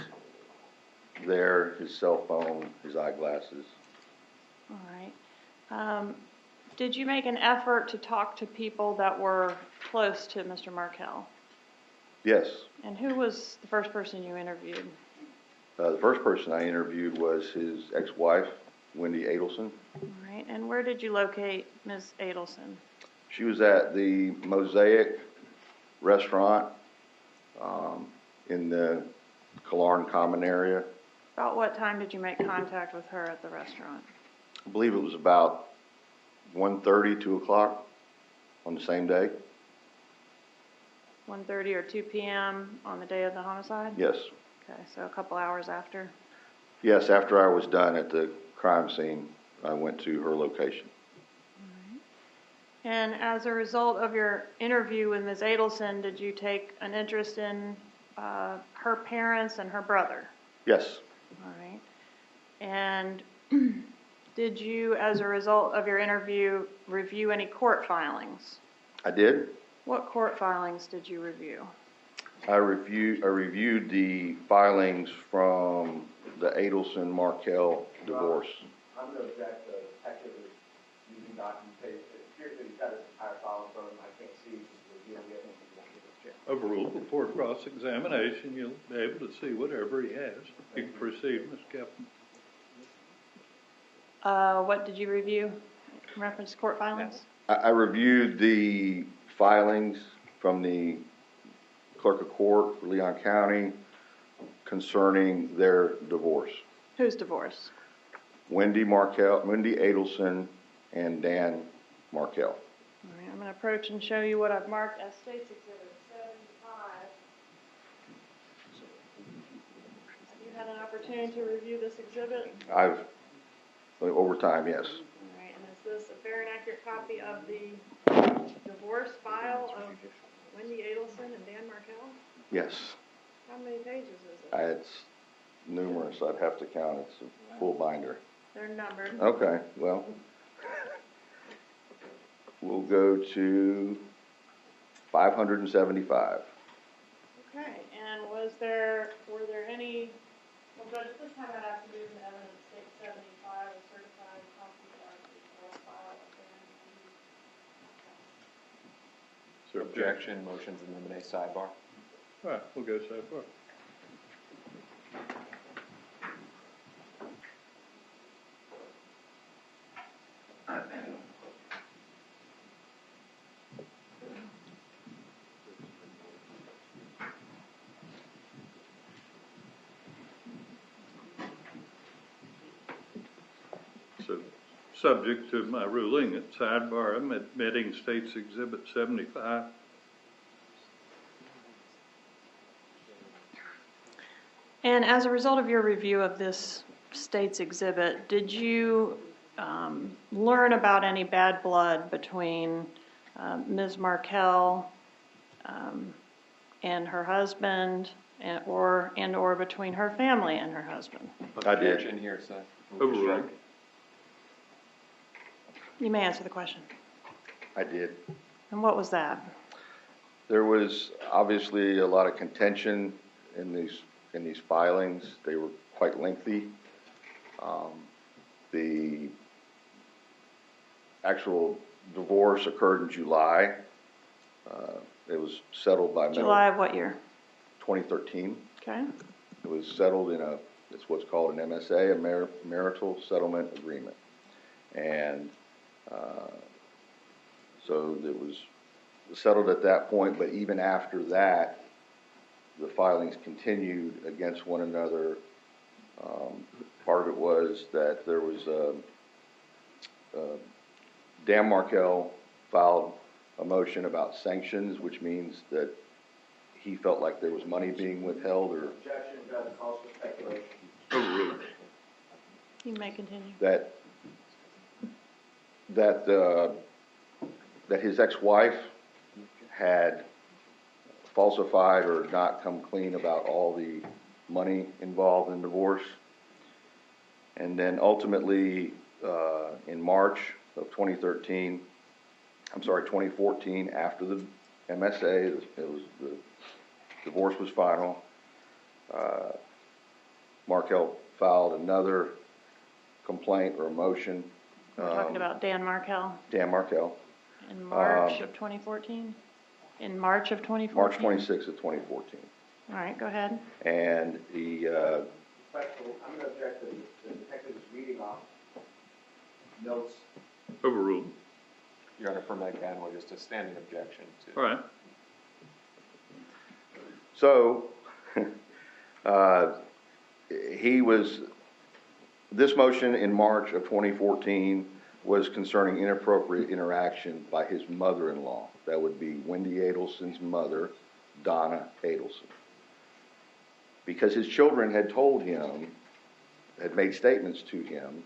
Speaker 6: there, his cell phone, his eyeglasses.
Speaker 4: All right. Did you make an effort to talk to people that were close to Mr. Markel?
Speaker 6: Yes.
Speaker 4: And who was the first person you interviewed?
Speaker 6: The first person I interviewed was his ex-wife, Wendy Adelson.
Speaker 4: All right. And where did you locate Ms. Adelson?
Speaker 6: She was at the Mosaic restaurant in the Killarn Common area.
Speaker 4: About what time did you make contact with her at the restaurant?
Speaker 6: I believe it was about 1:30, 2 o'clock on the same day.
Speaker 4: 1:30 or 2 p.m. on the day of the homicide?
Speaker 6: Yes.
Speaker 4: Okay, so a couple hours after.
Speaker 6: Yes, after I was done at the crime scene, I went to her location.
Speaker 4: And as a result of your interview with Ms. Adelson, did you take an interest in her parents and her brother?
Speaker 6: Yes,
Speaker 4: All right. And did you, as a result of your interview, review any court filings?
Speaker 6: I did.
Speaker 4: What court filings did you review?
Speaker 6: I reviewed the filings from the Adelson Markel divorce.
Speaker 2: I'm going to object to Detective using documentation. It appears that he's got his entire file in front of him. I can't see the deal yet.
Speaker 1: Overruled. Before cross-examination, you'll be able to see whatever he has. You can proceed, Ms. Kaplan.
Speaker 4: What did you review? Reference court filings?
Speaker 6: I reviewed the filings from the clerk of court for Leon County concerning their divorce.
Speaker 4: Whose divorce?
Speaker 6: Wendy Adelson and Dan Markel.
Speaker 4: All right, I'm going to approach and show you what I've marked as State's Exhibit 75. Have you had an opportunity to review this exhibit?
Speaker 6: Over time, yes.
Speaker 4: All right, and is this a fair and accurate copy of the divorce file of Wendy Adelson and Dan Markel?
Speaker 6: Yes.
Speaker 4: How many pages is it?
Speaker 6: It's numerous. I'd have to count. It's a full binder.
Speaker 4: They're numbered.
Speaker 6: Okay, well, we'll go to 575.
Speaker 4: Okay, and were there any, well, Judge, at this time I'd ask you to do an evidence State 75, a certified copy of the divorce file of Dan
Speaker 1: Is there
Speaker 3: Objection, motions in limine sidebar.
Speaker 1: All right, we'll go so far. So, subject to my ruling at sidebar, I'm admitting State's Exhibit 75.
Speaker 4: And as a result of your review of this State's exhibit, did you learn about any bad blood between Ms. Markel and her husband, or between her family and her husband?
Speaker 6: I did.
Speaker 3: Objection here, Seth.
Speaker 1: Overruled.
Speaker 4: You may answer the question.
Speaker 6: I did.
Speaker 4: And what was that?
Speaker 6: There was obviously a lot of contention in these filings. They were quite lengthy. The actual divorce occurred in July. It was settled by
Speaker 4: July of what year?
Speaker 6: 2013.
Speaker 4: Okay.
Speaker 6: It was settled in it's what's called an MSA, a marital settlement agreement. And so it was settled at that point, but even after that, the filings continued against one another. Part of it was that there was Dan Markel filed a motion about sanctions, which means that he felt like there was money being withheld or
Speaker 2: Objection, Judge, calls for speculation.
Speaker 1: Overruled.
Speaker 4: You may continue.
Speaker 6: that his ex-wife had falsified or not come clean about all the money involved in the divorce. And then ultimately, in March of 2014, after the MSA, the divorce was final, Markel filed another complaint or a motion.
Speaker 4: We're talking about Dan Markel.
Speaker 6: Dan Markel.
Speaker 4: In March of 2014? In March of 2014?
Speaker 6: March 26th of 2014.
Speaker 4: All right, go ahead.
Speaker 6: And he,
Speaker 2: I'm going to object to the detective is reading off notes.
Speaker 1: Overruled.
Speaker 3: Your Honor, for Meg Hanley, just a standing objection to.
Speaker 1: All right.
Speaker 6: So, this motion in March of 2014 was concerning inappropriate interaction by his mother-in-law. That would be Wendy Adelson's mother, Donna Adelson. Because his children had told him, had made statements to him,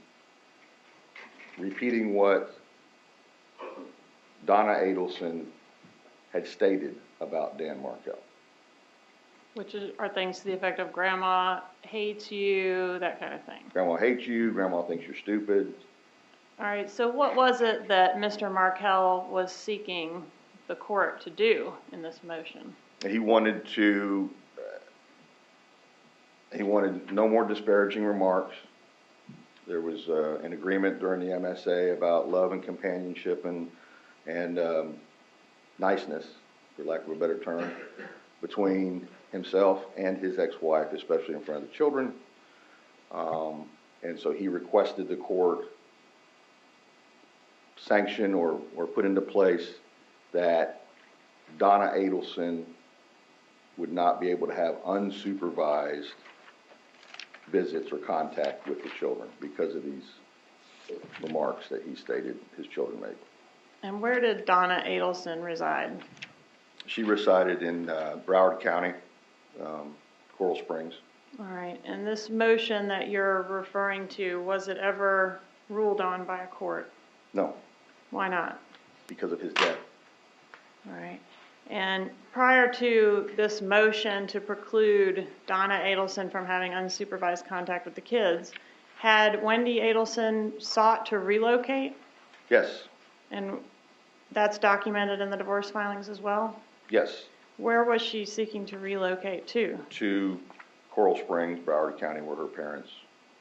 Speaker 6: repeating what Donna Adelson had stated about Dan Markel.
Speaker 4: Which are things to the effect of grandma hates you, that kind of thing.
Speaker 6: Grandma hates you, grandma thinks you're stupid.
Speaker 4: All right, so what was it that Mr. Markel was seeking the court to do in this motion?
Speaker 6: He wanted no more disparaging remarks. There was an agreement during the MSA about love and companionship and niceness, for lack of a better term, between himself and his ex-wife, especially in front of the children. And so he requested the court sanction or put into place that Donna Adelson would not be able to have unsupervised visits or contact with the children because of these remarks that he stated his children made.
Speaker 4: And where did Donna Adelson reside?
Speaker 6: She resided in Broward County, Coral Springs.
Speaker 4: All right, and this motion that you're referring to, was it ever ruled on by a court?
Speaker 6: No,
Speaker 4: Why not?
Speaker 6: because of his death.
Speaker 4: All right. And prior to this motion to preclude Donna Adelson from having unsupervised contact with the kids, had Wendy Adelson sought to relocate?
Speaker 6: Yes,
Speaker 4: And that's documented in the divorce filings as well?
Speaker 6: yes,
Speaker 4: Where was she seeking to relocate to?
Speaker 6: to Coral Springs, Broward County, where her parents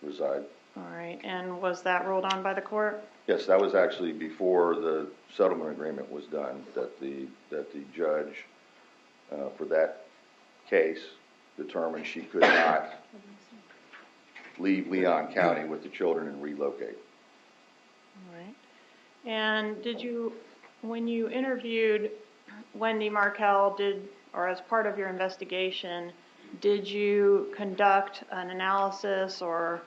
Speaker 6: reside.
Speaker 4: All right, and was that ruled on by the court?
Speaker 6: Yes, that was actually before the settlement agreement was done, that the judge for that case determined she could not leave Leon County with the children and relocate.
Speaker 4: All right. And did you, when you interviewed Wendy Markel, or as part of your investigation, did you conduct an analysis or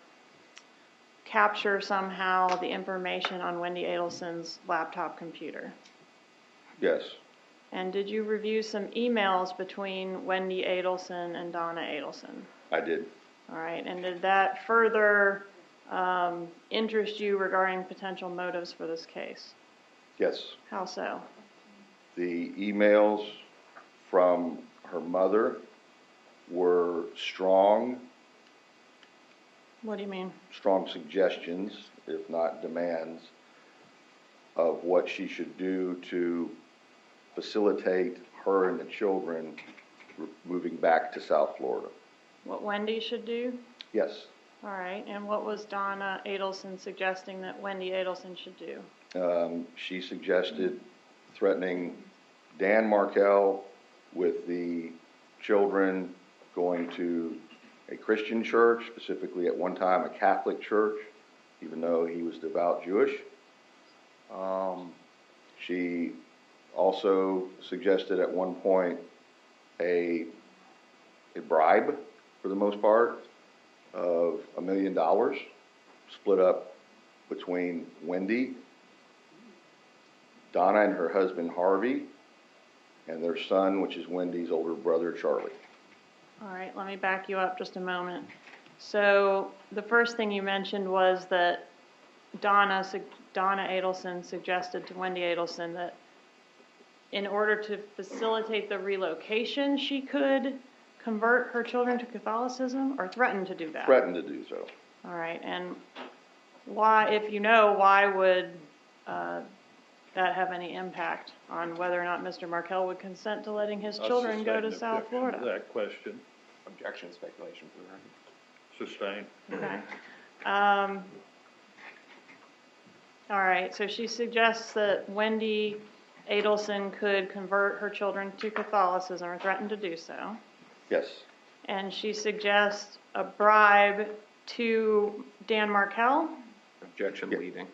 Speaker 4: capture somehow the information on Wendy Adelson's laptop computer?
Speaker 6: Yes,
Speaker 4: And did you review some emails between Wendy Adelson and Donna Adelson?
Speaker 6: I did.
Speaker 4: All right, and did that further interest you regarding potential motives for this case?
Speaker 6: Yes.
Speaker 4: How so?
Speaker 6: The emails from her mother were strong
Speaker 4: What do you mean?
Speaker 6: suggestions, if not demands, of what she should do to facilitate her and the children moving back to South Florida.
Speaker 4: What Wendy should do?
Speaker 6: Yes.
Speaker 4: All right, and what was Donna Adelson suggesting that Wendy Adelson should do?
Speaker 6: She suggested threatening Dan Markel with the children going to a Christian church, specifically at one time a Catholic church, even though he was devout Jewish. She also suggested at one point a bribe, for the most part, of $1 million, split up between Wendy, Donna and her husband Harvey, and their son, which is Wendy's older brother, Charlie.
Speaker 4: All right, let me back you up just a moment. So the first thing you mentioned was that Donna Adelson suggested to Wendy Adelson that in order to facilitate the relocation, she could convert her children to Catholicism, or threaten to do that?
Speaker 6: Threatened to do so.
Speaker 4: All right, and why, if you know, why would that have any impact on whether or not Mr. Markel would consent to letting his children go to South Florida?
Speaker 1: That question.
Speaker 3: Objection, speculation for the record.
Speaker 1: Sustained.
Speaker 4: Okay. All right, so she suggests that Wendy Adelson could convert her children to Catholicism, or threaten to do so.
Speaker 6: Yes,
Speaker 4: And she suggests a bribe to Dan Markel.
Speaker 3: Objection,
Speaker 6: Yeah.
Speaker 3: leading.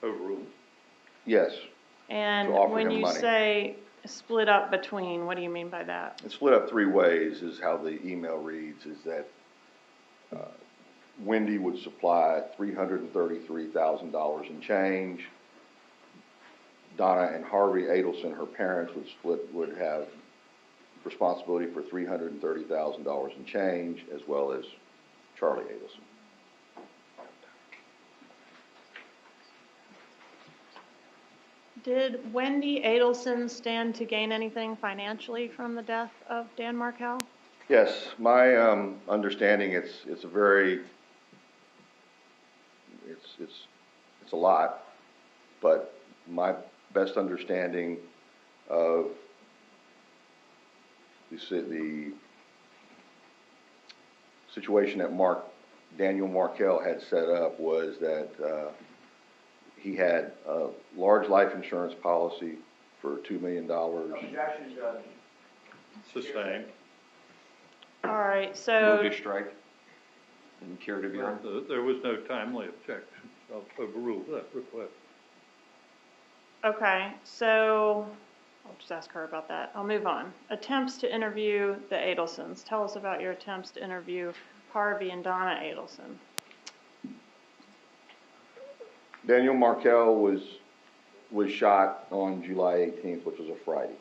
Speaker 1: Overruled.
Speaker 6: yes.
Speaker 4: And
Speaker 6: To offer
Speaker 4: when
Speaker 6: him
Speaker 4: you
Speaker 6: money.
Speaker 4: say split up between, what do you mean by that?
Speaker 6: It's split up three ways is how the email reads, is that Wendy would supply $333,000 in change. Donna and Harvey Adelson, her parents, would have responsibility for $330,000 in change, as well as Charlie Adelson.
Speaker 4: Did Wendy Adelson stand to gain anything financially from the death of Dan Markel?
Speaker 6: Yes, my understanding, it's a lot, but my best understanding of the situation that Daniel Markel had set up was that he had a large life insurance policy for $2 million.
Speaker 2: Objection, Judge.
Speaker 1: Sustained.
Speaker 4: All right,
Speaker 3: Move
Speaker 4: so,
Speaker 3: to strike. And curative, Your Honor.
Speaker 1: There was no timely objection. I'll overrule that request.
Speaker 4: okay, so I'll just ask her about that. I'll move on. Attempts to interview the Adelsons. Tell us about your attempts to interview Harvey and Donna Adelson.
Speaker 6: Daniel Markel was shot on July 18th, which was a Friday,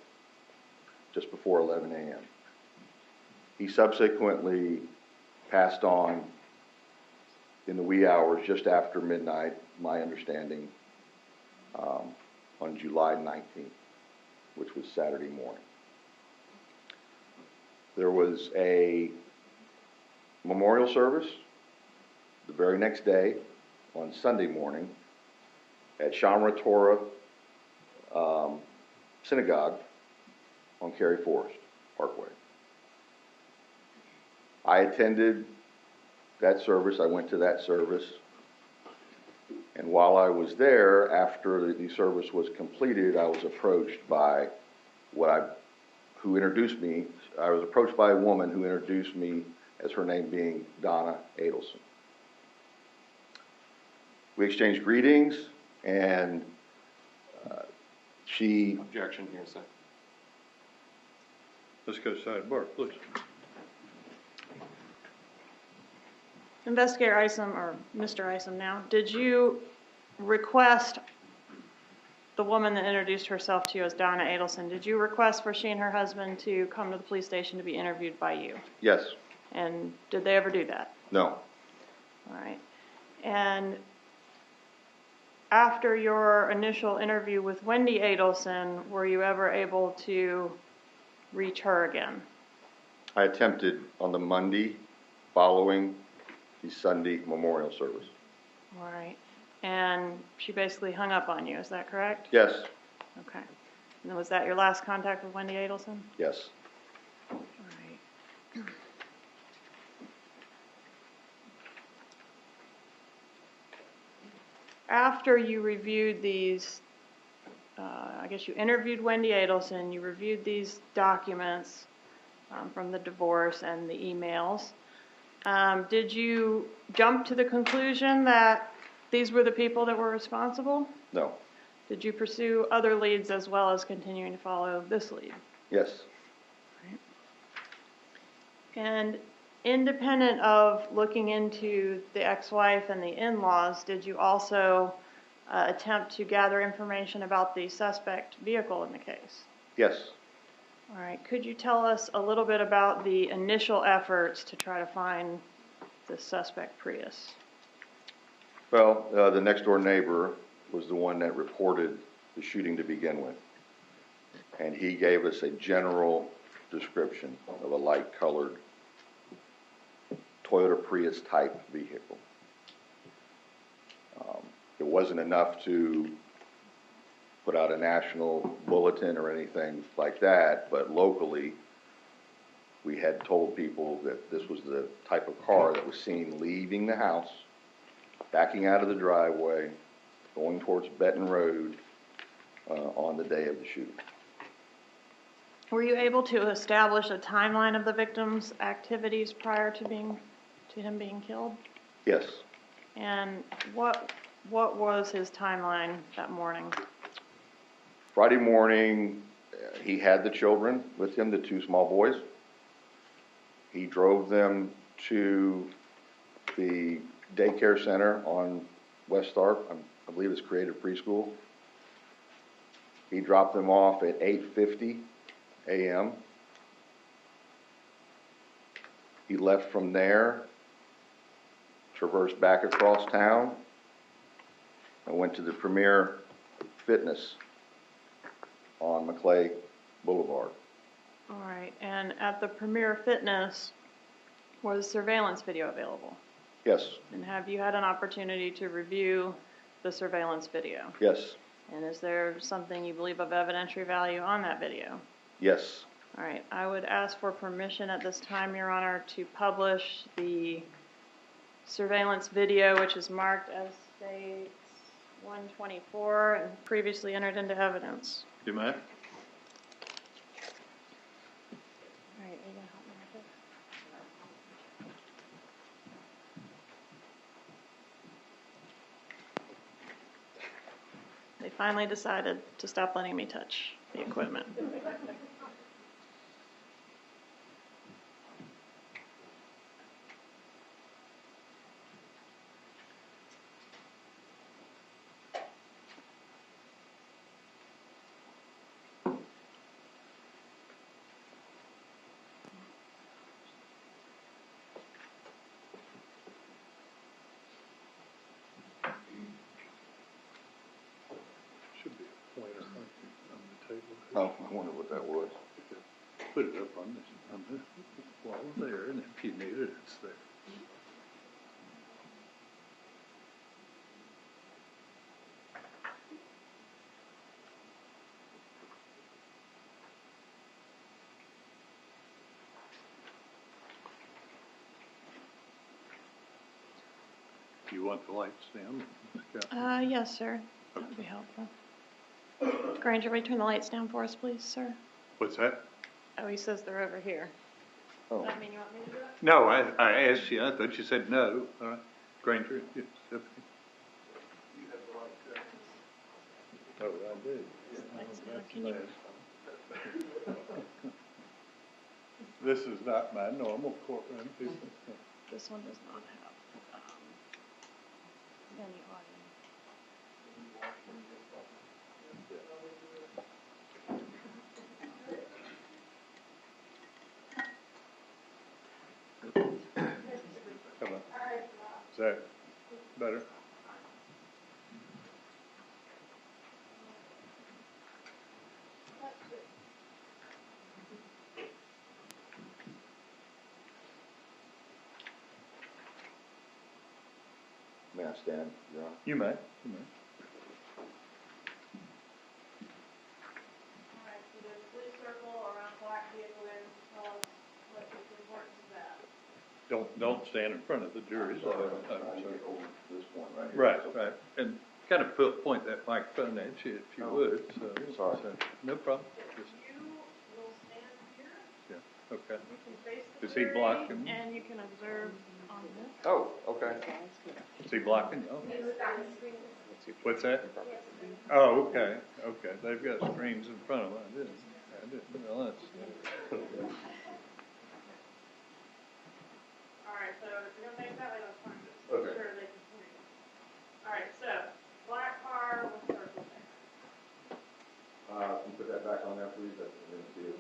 Speaker 6: just before 11 a.m. He subsequently passed on in the wee hours just after midnight, my understanding, on July 19th, which was Saturday morning. There was a memorial service the very next day on Sunday morning at Shawn Yao Ret Synagogue on Cary Forest Parkway. I attended that service. I went to that service. And while I was there, after the service was completed, I was approached by who introduced me. I was approached by a woman who introduced me as her name being Donna Adelson. We exchanged greetings, and she...
Speaker 3: Objection, hearsay.
Speaker 1: Let's go sidebar, please.
Speaker 4: Investigator Isom, or Mr. Isom now, did you request the woman that introduced herself to you as Donna Adelson, did you request for she and her husband to come to the police station to be interviewed by you?
Speaker 6: Yes.
Speaker 4: And did they ever do that?
Speaker 6: No.
Speaker 4: All right. And after your initial interview with Wendy Adelson, were you ever able to reach her again?
Speaker 6: I attempted on the Monday following the Sunday memorial service.
Speaker 4: All right. And she basically hung up on you, is that correct?
Speaker 6: Yes.
Speaker 4: Okay. And then was that your last contact with Wendy Adelson?
Speaker 6: Yes.
Speaker 4: All right. After you reviewed these, I guess you interviewed Wendy Adelson, you reviewed these documents from the divorce and the emails. Did you jump to the conclusion that these were the people that were responsible?
Speaker 6: No.
Speaker 4: Did you pursue other leads as well as continuing to follow this lead?
Speaker 6: Yes.
Speaker 4: Right. And independent of looking into the ex-wife and the in-laws, did you also attempt to gather information about the suspect vehicle in the case?
Speaker 6: Yes.
Speaker 4: All right. Could you tell us a little bit about the initial efforts to try to find the suspect Prius?
Speaker 6: Well, the next door neighbor was the one that reported the shooting to begin with. and he gave us a general description of a light-colored Toyota Prius type vehicle. It wasn't enough to put out a national bulletin or anything like that, but locally, we had told people that this was the type of car that was seen leaving the house, backing out of the driveway, going towards Benton Road on the day of the shooting.
Speaker 4: Were you able to establish a timeline of the victim's activities prior to him being killed?
Speaker 6: Yes.
Speaker 4: And what was his timeline that morning?
Speaker 6: Friday morning, he had the children with him, the two small boys. He drove them to the daycare center on West Tharp, I believe it's Creative Preschool. He dropped them off at 8:50 a.m. He left from there, traversed back across town, and went to the Premier Fitness on Maclay Boulevard.
Speaker 4: All right, and at the Premier Fitness, was surveillance video available?
Speaker 6: Yes.
Speaker 4: And have you had an opportunity to review the surveillance video?
Speaker 6: Yes.
Speaker 4: And is there something you believe of evidentiary value on that video?
Speaker 6: Yes.
Speaker 4: All right, I would ask for permission at this time, Your Honor, to publish the surveillance video, which is marked as State 124 and previously entered into evidence.
Speaker 1: You may.
Speaker 4: All right, are you gonna help me with this? They finally decided to stop letting me touch the equipment.
Speaker 1: Should be a pointer on the table.
Speaker 6: Oh, I wonder what that was.
Speaker 1: Put it up on the wall there, and if you need it, it's there. Do you want the lights down?
Speaker 4: Yes, sir. That would be helpful. Granger, will you turn the lights down for us, please, sir?
Speaker 1: What's that?
Speaker 4: Oh, he says they're over here.
Speaker 6: Oh.
Speaker 4: Does that mean you want me to do it?
Speaker 1: No, I asked you. I thought you said no. All right. Granger, yes. Okay.
Speaker 2: You have the right to.
Speaker 1: Oh, I did.
Speaker 4: Lights down. Can you?
Speaker 1: This is not my normal courtroom, people.
Speaker 4: This one does not have any audio.
Speaker 1: Come on. Is that better?
Speaker 6: May I stand, Your Honor?
Speaker 1: You may. You may.
Speaker 4: All right, so there's a blue circle around black vehicle there. Tell us what the importance of that.
Speaker 1: Don't stand in front of the jury. So I'm sorry.
Speaker 6: Over this point right here.
Speaker 1: Right, right. And kind of point that microphone at you if you would. So,
Speaker 6: Sorry.
Speaker 1: No problem. Just,
Speaker 4: You will stand here.
Speaker 1: yeah, okay.
Speaker 4: You can face the
Speaker 1: Is he
Speaker 4: jury,
Speaker 1: blocking?
Speaker 4: and you can observe on this.
Speaker 6: Oh, okay.
Speaker 1: Is he blocking you? What's that? Oh, okay, okay. They've got screens in front of them. I didn't realize.
Speaker 4: All right, so if you're gonna make that way, that's fine. Just
Speaker 6: Okay.
Speaker 4: make sure they can hear you. All right, so black car with circle there.
Speaker 6: Can you put that back on there, please? I didn't see it.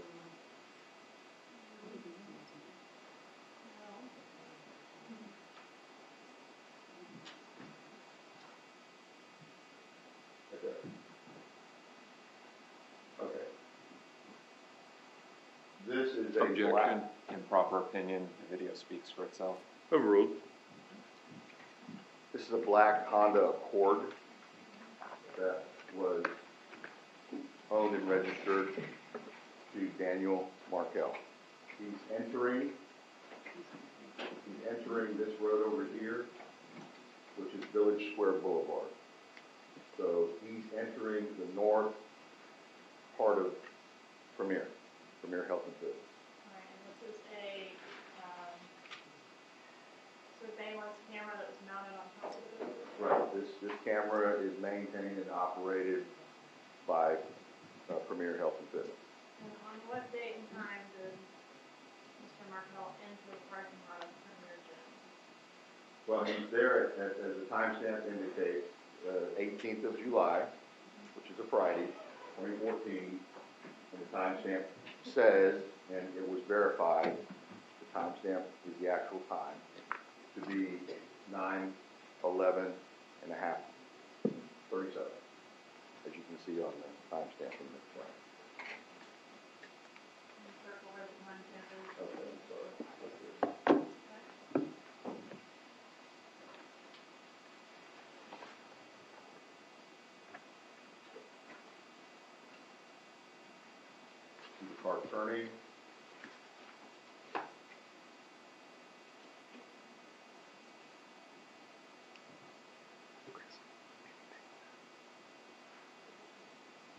Speaker 6: Okay. Okay. This is a
Speaker 3: Objection,
Speaker 6: black,
Speaker 3: improper opinion, the video speaks for itself.
Speaker 1: Overruled.
Speaker 6: this is a black Honda Accord that was owned and registered to Daniel Markel. He's entering this road over here, which is Village Square Boulevard. So he's entering the north part of Premier Health and Fitness.
Speaker 4: All right, and this is a surveillance camera that was mounted on top of it?
Speaker 6: Right, this camera is maintained and operated by Premier Health and Fitness.
Speaker 4: And on what date and time did Mr. Markel enter the parking lot of Premier Gym?
Speaker 6: Well, he's there as the timestamp indicates, 18th of July, which is a Friday, 2014, and the timestamp says, and it was verified, the timestamp is the actual time, to be 9/11 and a half, 37, as you can see on the timestamp in the chart.
Speaker 4: Can you circle where the timestamp is?
Speaker 6: Okay, I'm sorry. See the car turning.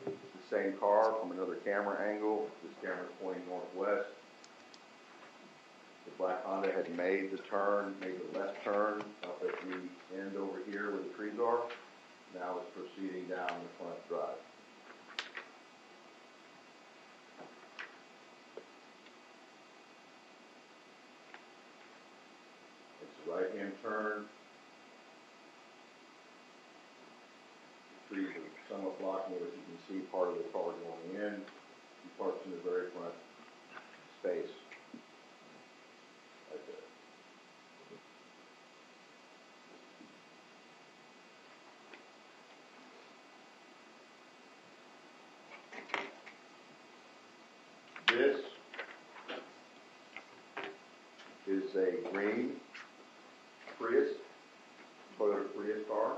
Speaker 6: The same car from another camera angle. This camera's pointing northwest. The black Honda had made the left turn up at the end over here where the trees are. Now it's proceeding down the front drive. It's a right-hand turn. The trees are somewhat blocking it, as you can see part of the car going in. He parks in the very front space. Right there. This is a green Prius, Toyota Prius car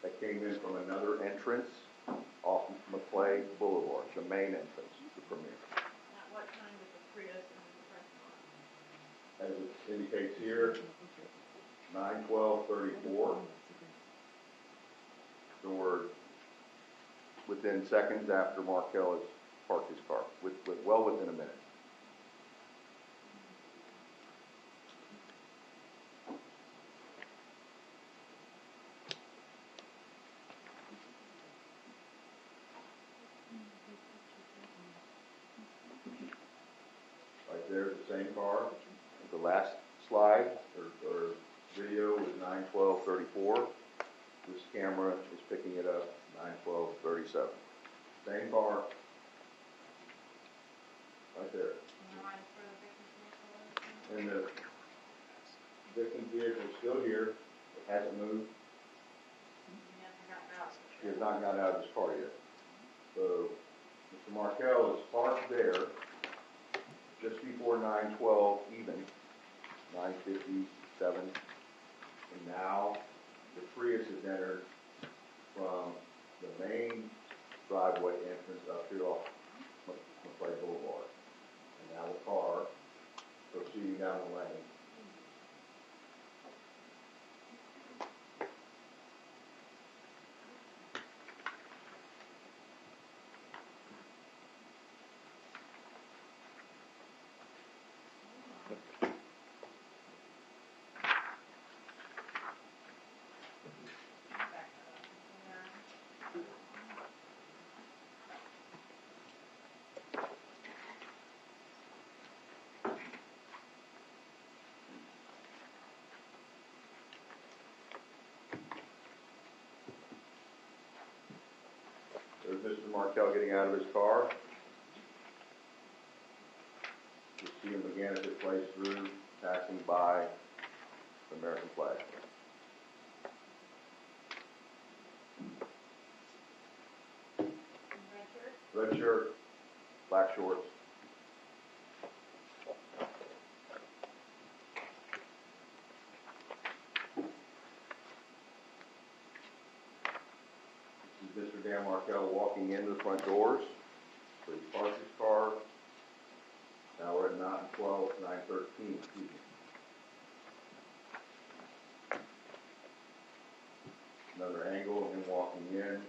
Speaker 6: that came in from another entrance off McClay Boulevard, the main entrance to Premier.
Speaker 4: At what time did the Prius enter the parking lot?
Speaker 6: As it indicates here, 9/12/34. So we're within seconds after Markel has parked his car, well within a minute. Right there, the same car. The last slide or video was 9/12/34. This camera is picking it up 9/12/37. Same car. Right there. And the victim's vehicle is still here. It hasn't moved. He has not gotten out of his car yet. So Mr. Markel is parked there just before 9/12 even, 9:57. And now the Prius has entered from the main driveway entrance up here off McClay Boulevard. And now the car proceeding down the lane. There's Mr. Markel getting out of his car. You see him again as it plays through, passing by the American flag. Red shirt, black shorts. Dan Markel walking into the front doors. So he parks his car. Now we're at 9:13, excuse me. Another angle of him walking in.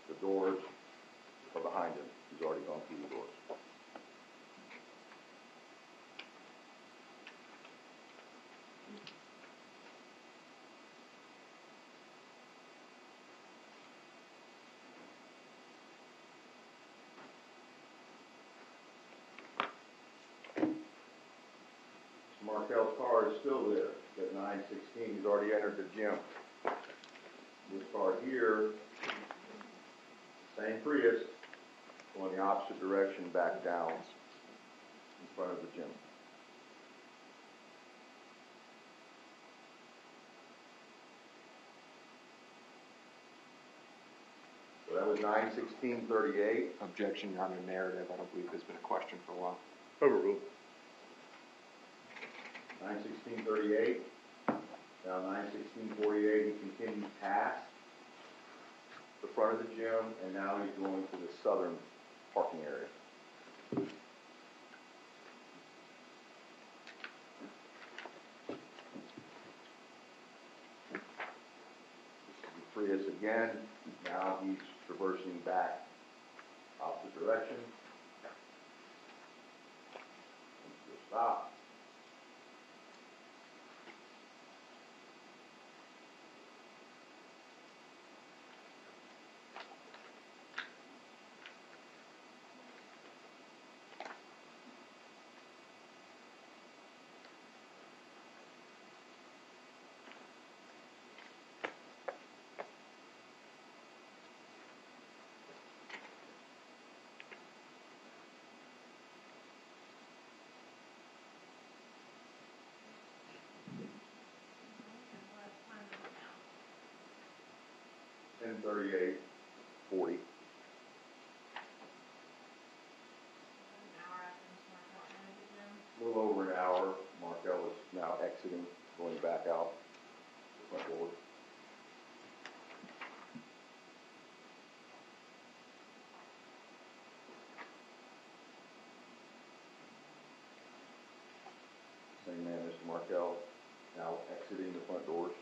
Speaker 6: The doors are behind him. He's already gone through the doors. Markel's car is still there at 9:16. He's already entered the gym. This car here, same Prius, going the opposite direction back down in front of the gym. So that was 9:16:38.
Speaker 3: Objection, Your Honor, narrative. I don't believe there's been a question for a while.
Speaker 7: Overruled.
Speaker 6: 9:16:38. Now 9:16:48, he continues past the front of the gym, and now he's going to the southern parking area. Prius again. Now he's traversing back opposite direction. Stop.
Speaker 4: What time is it now?
Speaker 6: 10:38:40.
Speaker 4: An hour after Mr. Markel entered the gym.
Speaker 6: A little over an hour. Markel is now exiting, going back out the front door. Same man, Mr. Markel, now exiting the front doors.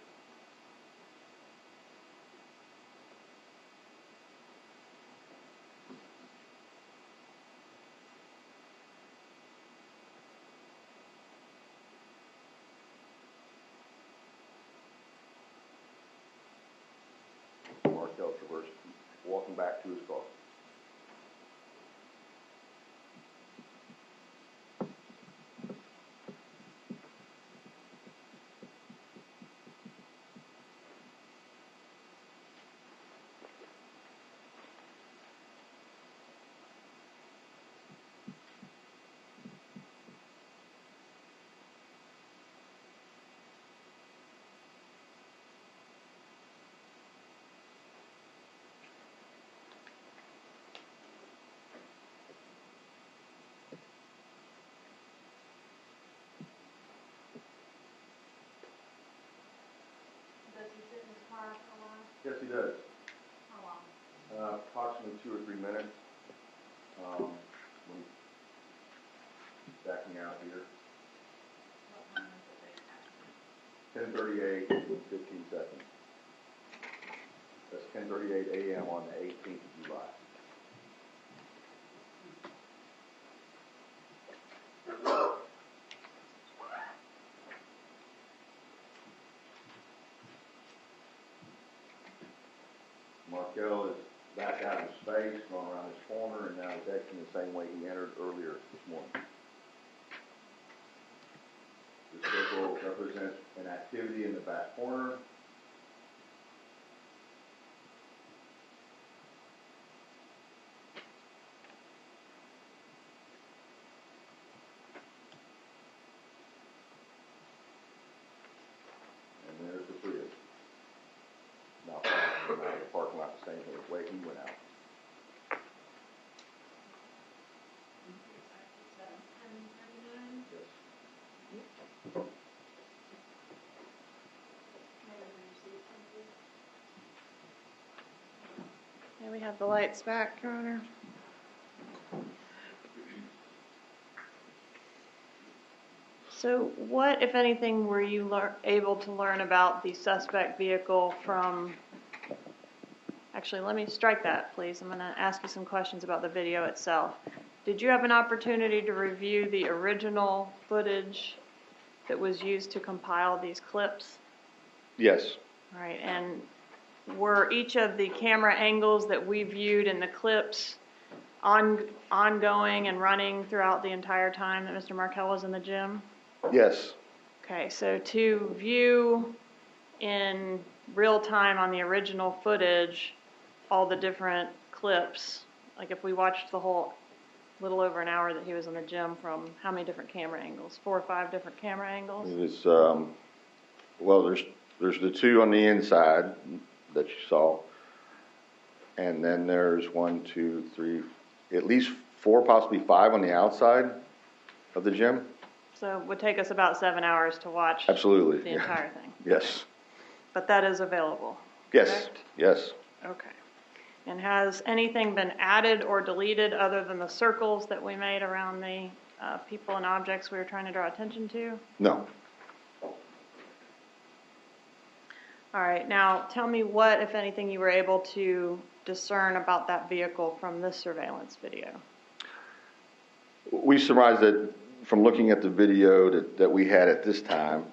Speaker 6: Markel traversed, walking back to his car.
Speaker 4: Does he sit in his car for a while?
Speaker 6: Yes, he does.
Speaker 4: How long?
Speaker 6: Approximately 2 or 3 minutes. When he's backing out here.
Speaker 4: What time is it that he passed?
Speaker 6: 10:38:15 seconds. That's 10:38 a.m. on the 18th of July. Markel is back out of space, going around his corner, and now he's exiting the same way he entered earlier this morning. The circle represents an activity in the back corner. And there's the Prius. Now following him out of the parking lot the same way he went out.
Speaker 4: It's 10:39.
Speaker 6: Yes.
Speaker 4: Maybe we have the lights back, Your Honor. So what, if anything, were you able to learn about the suspect vehicle from, actually, let me strike that, please. I'm going to ask you some questions about the video itself. Did you have an opportunity to review the original footage that was used to compile these clips?
Speaker 6: Yes.
Speaker 4: All right, and were each of the camera angles that we viewed in the clips ongoing and running throughout the entire time that Mr. Markel was in the gym?
Speaker 6: Yes.
Speaker 4: Okay, so to view in real time on the original footage all the different clips, like if we watched the whole little over an hour that he was in the gym from how many different camera angles? 4 or 5 different camera angles?
Speaker 6: It's, well, there's the 2 on the inside that you saw, and then there's 1, 2, 3, at least 4, possibly 5 on the outside of the gym.
Speaker 4: So it would take us about 7 hours to watch
Speaker 6: Absolutely.
Speaker 4: the entire thing.
Speaker 6: Yes.
Speaker 4: But that is available.
Speaker 6: Yes.
Speaker 4: Correct?
Speaker 6: Yes.
Speaker 4: Okay. And has anything been added or deleted other than the circles that we made around the people and objects we were trying to draw attention to?
Speaker 6: No.
Speaker 4: All right. Now, tell me what, if anything, you were able to discern about that vehicle from this surveillance video.
Speaker 6: We surmised that from looking at the video that we had at this time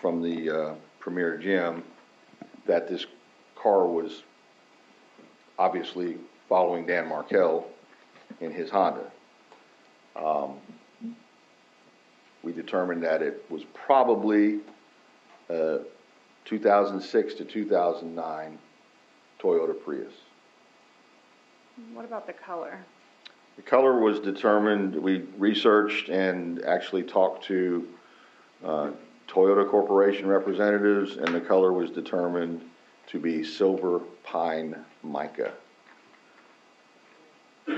Speaker 6: from the Premier Gym, that this car was obviously following Dan Markel in his Honda. We determined that it was probably 2006 to 2009 Toyota Prius.
Speaker 4: What about the color?
Speaker 6: The color was determined, we researched and actually talked to Toyota Corporation representatives, and the color was determined to be silver pine mica.
Speaker 4: All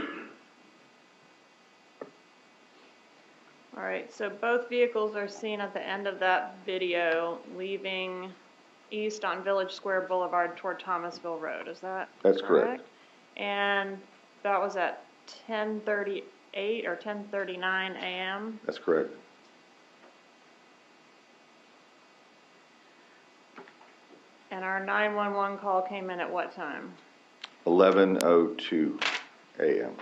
Speaker 4: right, so both vehicles are seen at the end of that video leaving east on Village Square Boulevard toward Thomasville Road. Is that
Speaker 6: That's correct.
Speaker 4: And that was at 10:38 or 10:39 a.m.?
Speaker 6: That's correct.
Speaker 4: And our 911 call came in at what time?
Speaker 6: 11:02 a.m.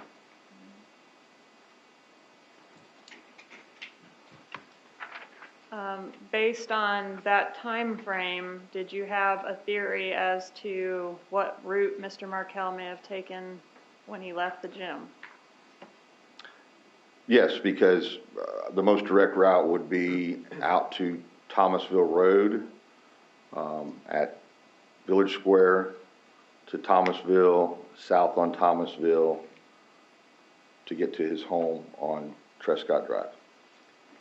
Speaker 4: Based on that time frame, did you have a theory as to what route Mr. Markel may have taken when he left the gym?
Speaker 6: Yes, because the most direct route would be out to Thomasville Road, at Village Square to Thomasville, south on Thomasville, to get to his home on Trescott Drive.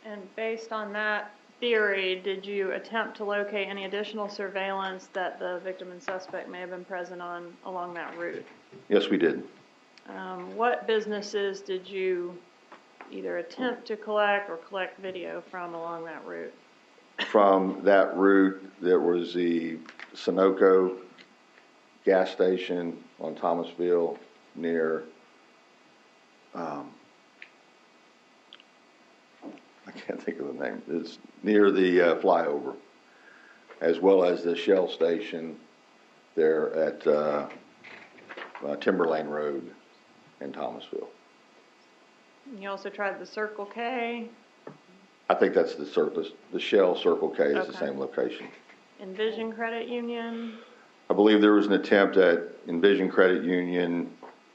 Speaker 4: And based on that theory, did you attempt to locate any additional surveillance that the victim and suspect may have been present on along that route?
Speaker 6: Yes, we did.
Speaker 4: What businesses did you either attempt to collect or collect video from along that route?
Speaker 6: From that route, there was the Sunoco gas station on Thomasville near, I can't think of the name. It's near the flyover, as well as the Shell station there at Timberlane Road in Thomasville.
Speaker 4: You also tried the Circle K,
Speaker 6: I think that's the Shell Circle K is the
Speaker 4: Okay.
Speaker 6: same location.
Speaker 4: Envision Credit Union.
Speaker 6: I believe there was an attempt at Envision Credit Union.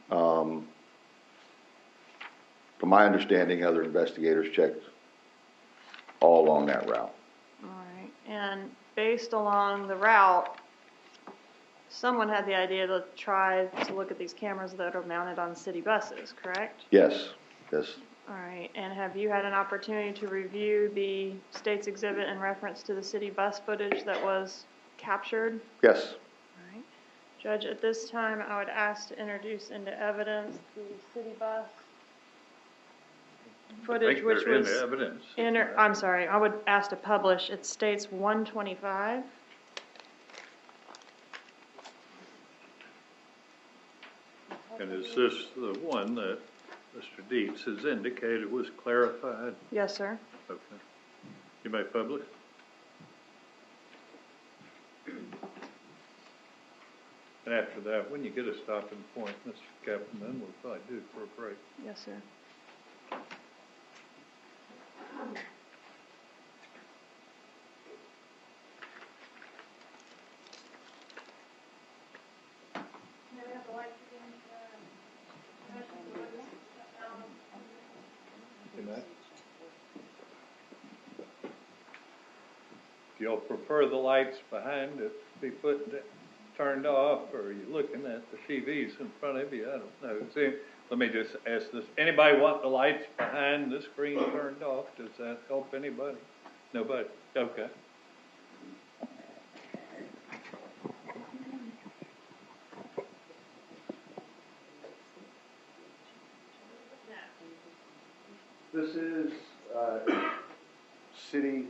Speaker 6: From my understanding, other investigators checked all along that route.
Speaker 4: All right. And based along the route, someone had the idea to try to look at these cameras that are mounted on city buses, correct?
Speaker 6: Yes, yes,
Speaker 4: All right. And have you had an opportunity to review the state's exhibit in reference to the city bus footage that was captured?
Speaker 6: yes.
Speaker 4: All right. Judge, at this time, I would ask to introduce into evidence the city bus footage, which
Speaker 1: they're in
Speaker 4: was
Speaker 1: evidence.
Speaker 4: I'm sorry, I would ask to publish. It states 125.
Speaker 1: And is this the one that Mr. Dietz has indicated was clarified?
Speaker 4: Yes, sir.
Speaker 1: Okay. You may publish. And after that, when you get a stopping point, Mr. Captain, then we'll probably do for a break.
Speaker 4: Yes, sir.
Speaker 1: Good night. If y'all prefer the lights behind to be turned off, or are you looking at the TVs in front of you? I don't know. See, let me just ask this. Anybody want the lights behind the screen turned off? Does that help anybody? Nobody? Okay.
Speaker 6: This is a city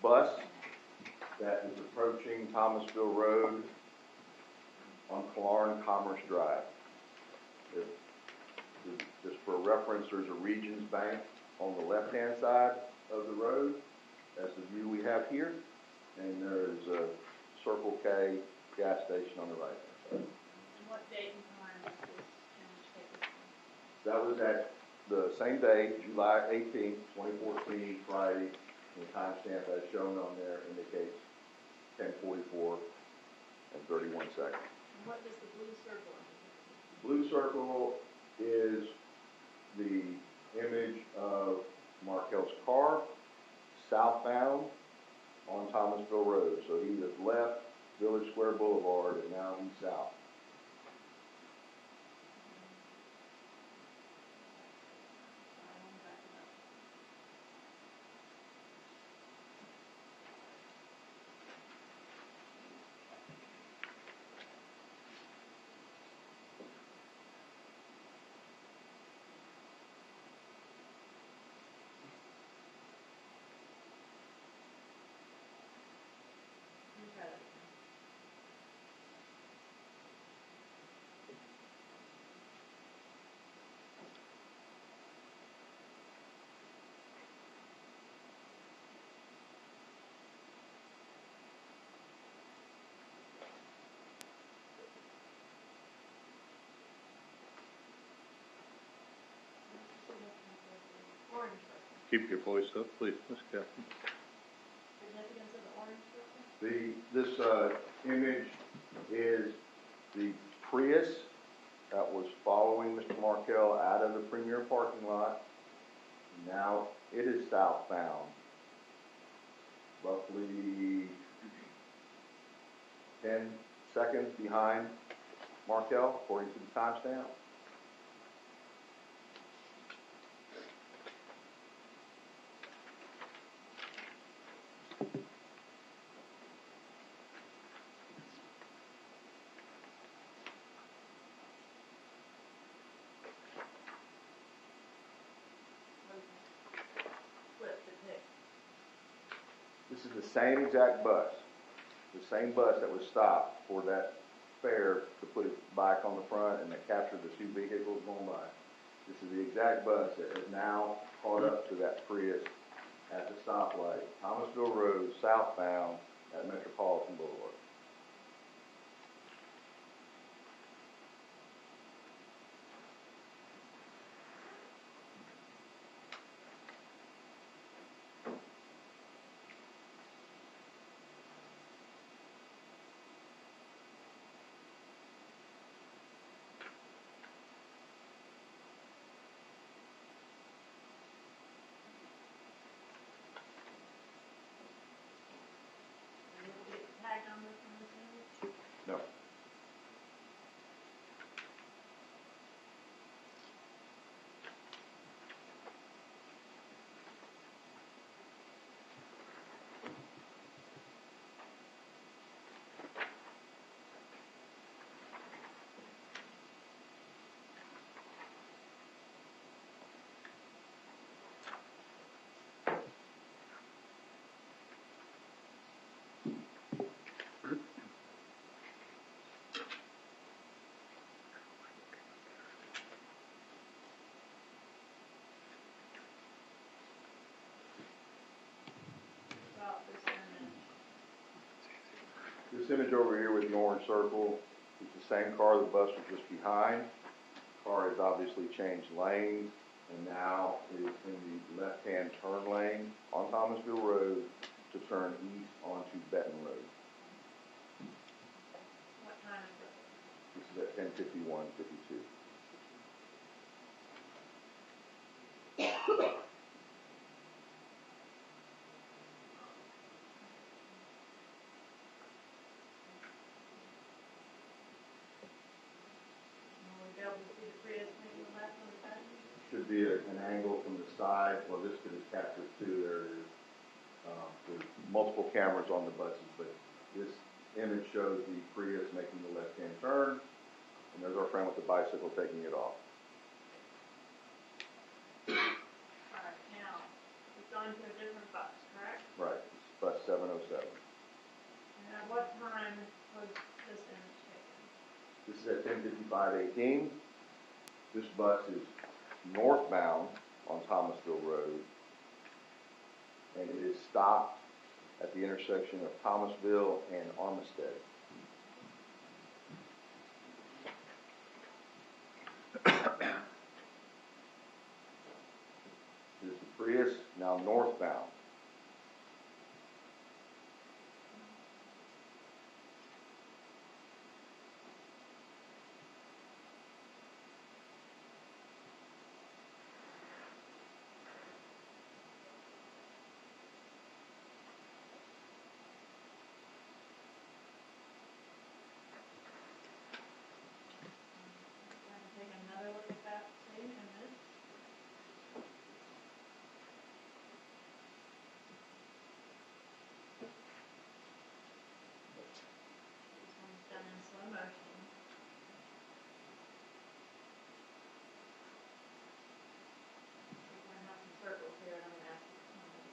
Speaker 6: bus that is approaching Thomasville Road on Killearn Commerce Drive. Just for reference, there's a Regions Bank on the left-hand side of the road. That's the view we have here. And there's a Circle K gas station on the right-hand side.
Speaker 4: And what date and time was this image taken?
Speaker 6: That was at the same day, July 18th, 2014, Friday. And the timestamp as shown on there indicates 10:44 and 31 seconds.
Speaker 4: And what does the blue circle indicate?
Speaker 6: Blue circle is the image of Markel's car southbound on Thomasville Road. So he has left Village Square Boulevard and now he's south.
Speaker 1: Keep your voice up, please, Ms. Captain.
Speaker 4: Significance of the orange circle?
Speaker 6: This image is the Prius that was following Mr. Markel out of the Premier parking lot. Now it is southbound, roughly 10 seconds behind Markel, according to the timestamp. This is the same exact bus, that was stopped for that fare to put it back on the front and that captured the two vehicles going by. This is the exact bus that is now caught up to that Prius at the stoplight, Thomasville Road, southbound at Metropolitan Boulevard.
Speaker 4: Tag number?
Speaker 6: This image over here with the orange circle is the same car the bus was just behind. The car has obviously changed lanes and now is in the left-hand turn lane on Thomasville Road to turn east onto Benton Road.
Speaker 4: What time is it?
Speaker 6: This is at 10:51:52. Should be an angle from the side. Well, this could have captured too. There's multiple cameras on the buses, but this image shows the Prius making the left-hand turn, and there's our friend with the bicycle taking it off.
Speaker 4: All right, now, it's gone to a different bus, correct?
Speaker 6: Right, it's bus 707.
Speaker 4: And at what time was this image taken?
Speaker 6: This is at 10:55:18. This bus is northbound on Thomasville Road, and it is stopped at the intersection of Thomasville and Armistead. This is the Prius, now northbound.
Speaker 4: Take another look at that same image. This one's done in slow motion. We're going to have some circles here, and I'm going to ask you to come in.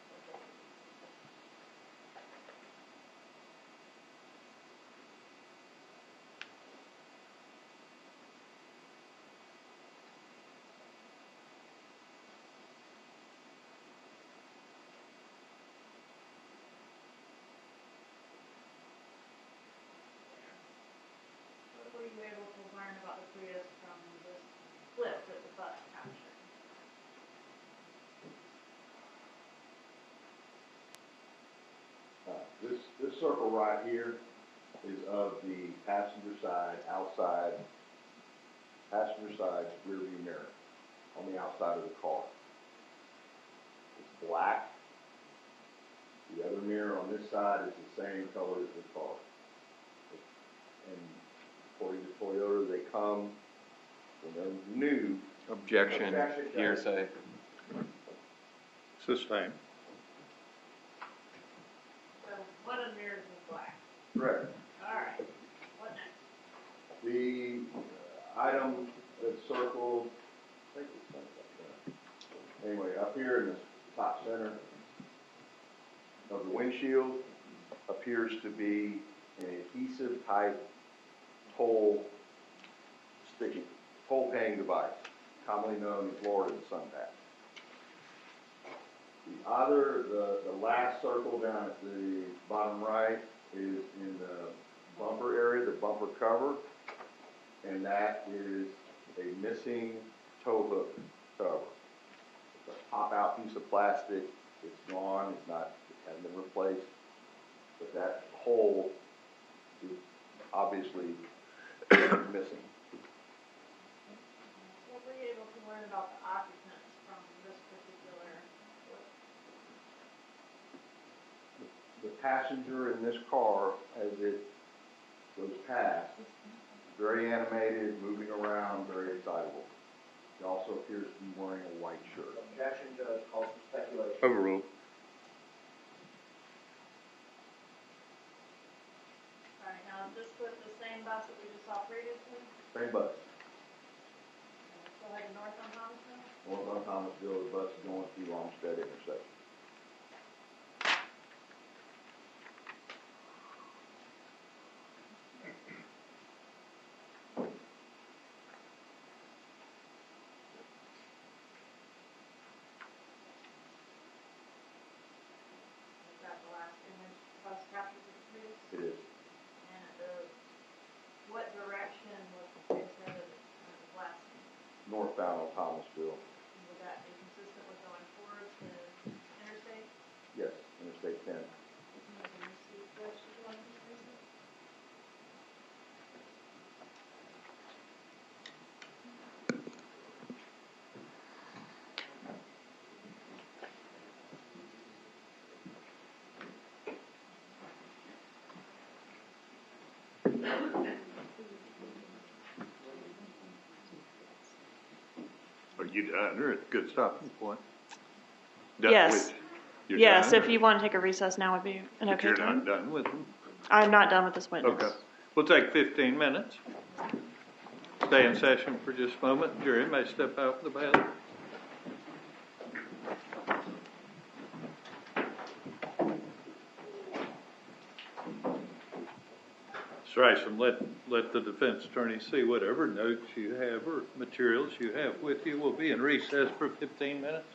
Speaker 4: What were you able to learn about the Prius from this clip that the bus captured?
Speaker 6: This circle right here is of the passenger side, outside, passenger side rear view mirror on the outside of the car. It's black. The other mirror on this side is the same color as the car. And according to Toyota, they come when they're new.
Speaker 3: Objection, hearsay.
Speaker 1: Sustained.
Speaker 4: So one of the mirrors is black.
Speaker 6: Correct.
Speaker 4: All right. What next?
Speaker 6: The item that's circled, I think it's something like that. Anyway, up here in the top center of the windshield appears to be an adhesive type toll paying device, commonly known in Florida as sun patch. The last circle down at the bottom right is in the bumper area, the bumper cover, and that is a missing tow hook cover. It's a pop-out piece of plastic. It's gone. It hasn't been replaced. But that hole is obviously missing.
Speaker 4: What were you able to learn about the occupants from this particular clip?
Speaker 6: The passenger in this car, as it goes past, very animated, moving around, very excitable. He also appears to be wearing a white shirt.
Speaker 2: Objection, Judge, calls for speculation.
Speaker 1: Overruled.
Speaker 4: All right, now is this with the same bus that we just saw previously?
Speaker 6: Same bus.
Speaker 4: So heading north on Thomasville?
Speaker 6: North on Thomasville, the bus is going through Longstead intersection.
Speaker 4: Is that the last image bus captured with the Prius?
Speaker 6: It is. northbound on Thomasville.
Speaker 4: Would that be consistent with going forward to interstate?
Speaker 6: Yes, Interstate 10.
Speaker 1: Are you done, or at a good stopping point?
Speaker 4: Yes.
Speaker 1: You're
Speaker 4: Yes,
Speaker 1: done,
Speaker 4: if you want to take a recess now would be an
Speaker 1: but
Speaker 4: okay
Speaker 1: you're
Speaker 4: time.
Speaker 1: not done with them?
Speaker 4: I'm not done with this witness.
Speaker 1: Okay. We'll take 15 minutes. Stay in session for just a moment. Jury may step out the bail. Mr. Isom, let the defense attorney see whatever notes you have or materials you have with you. We'll be in recess for 15 minutes.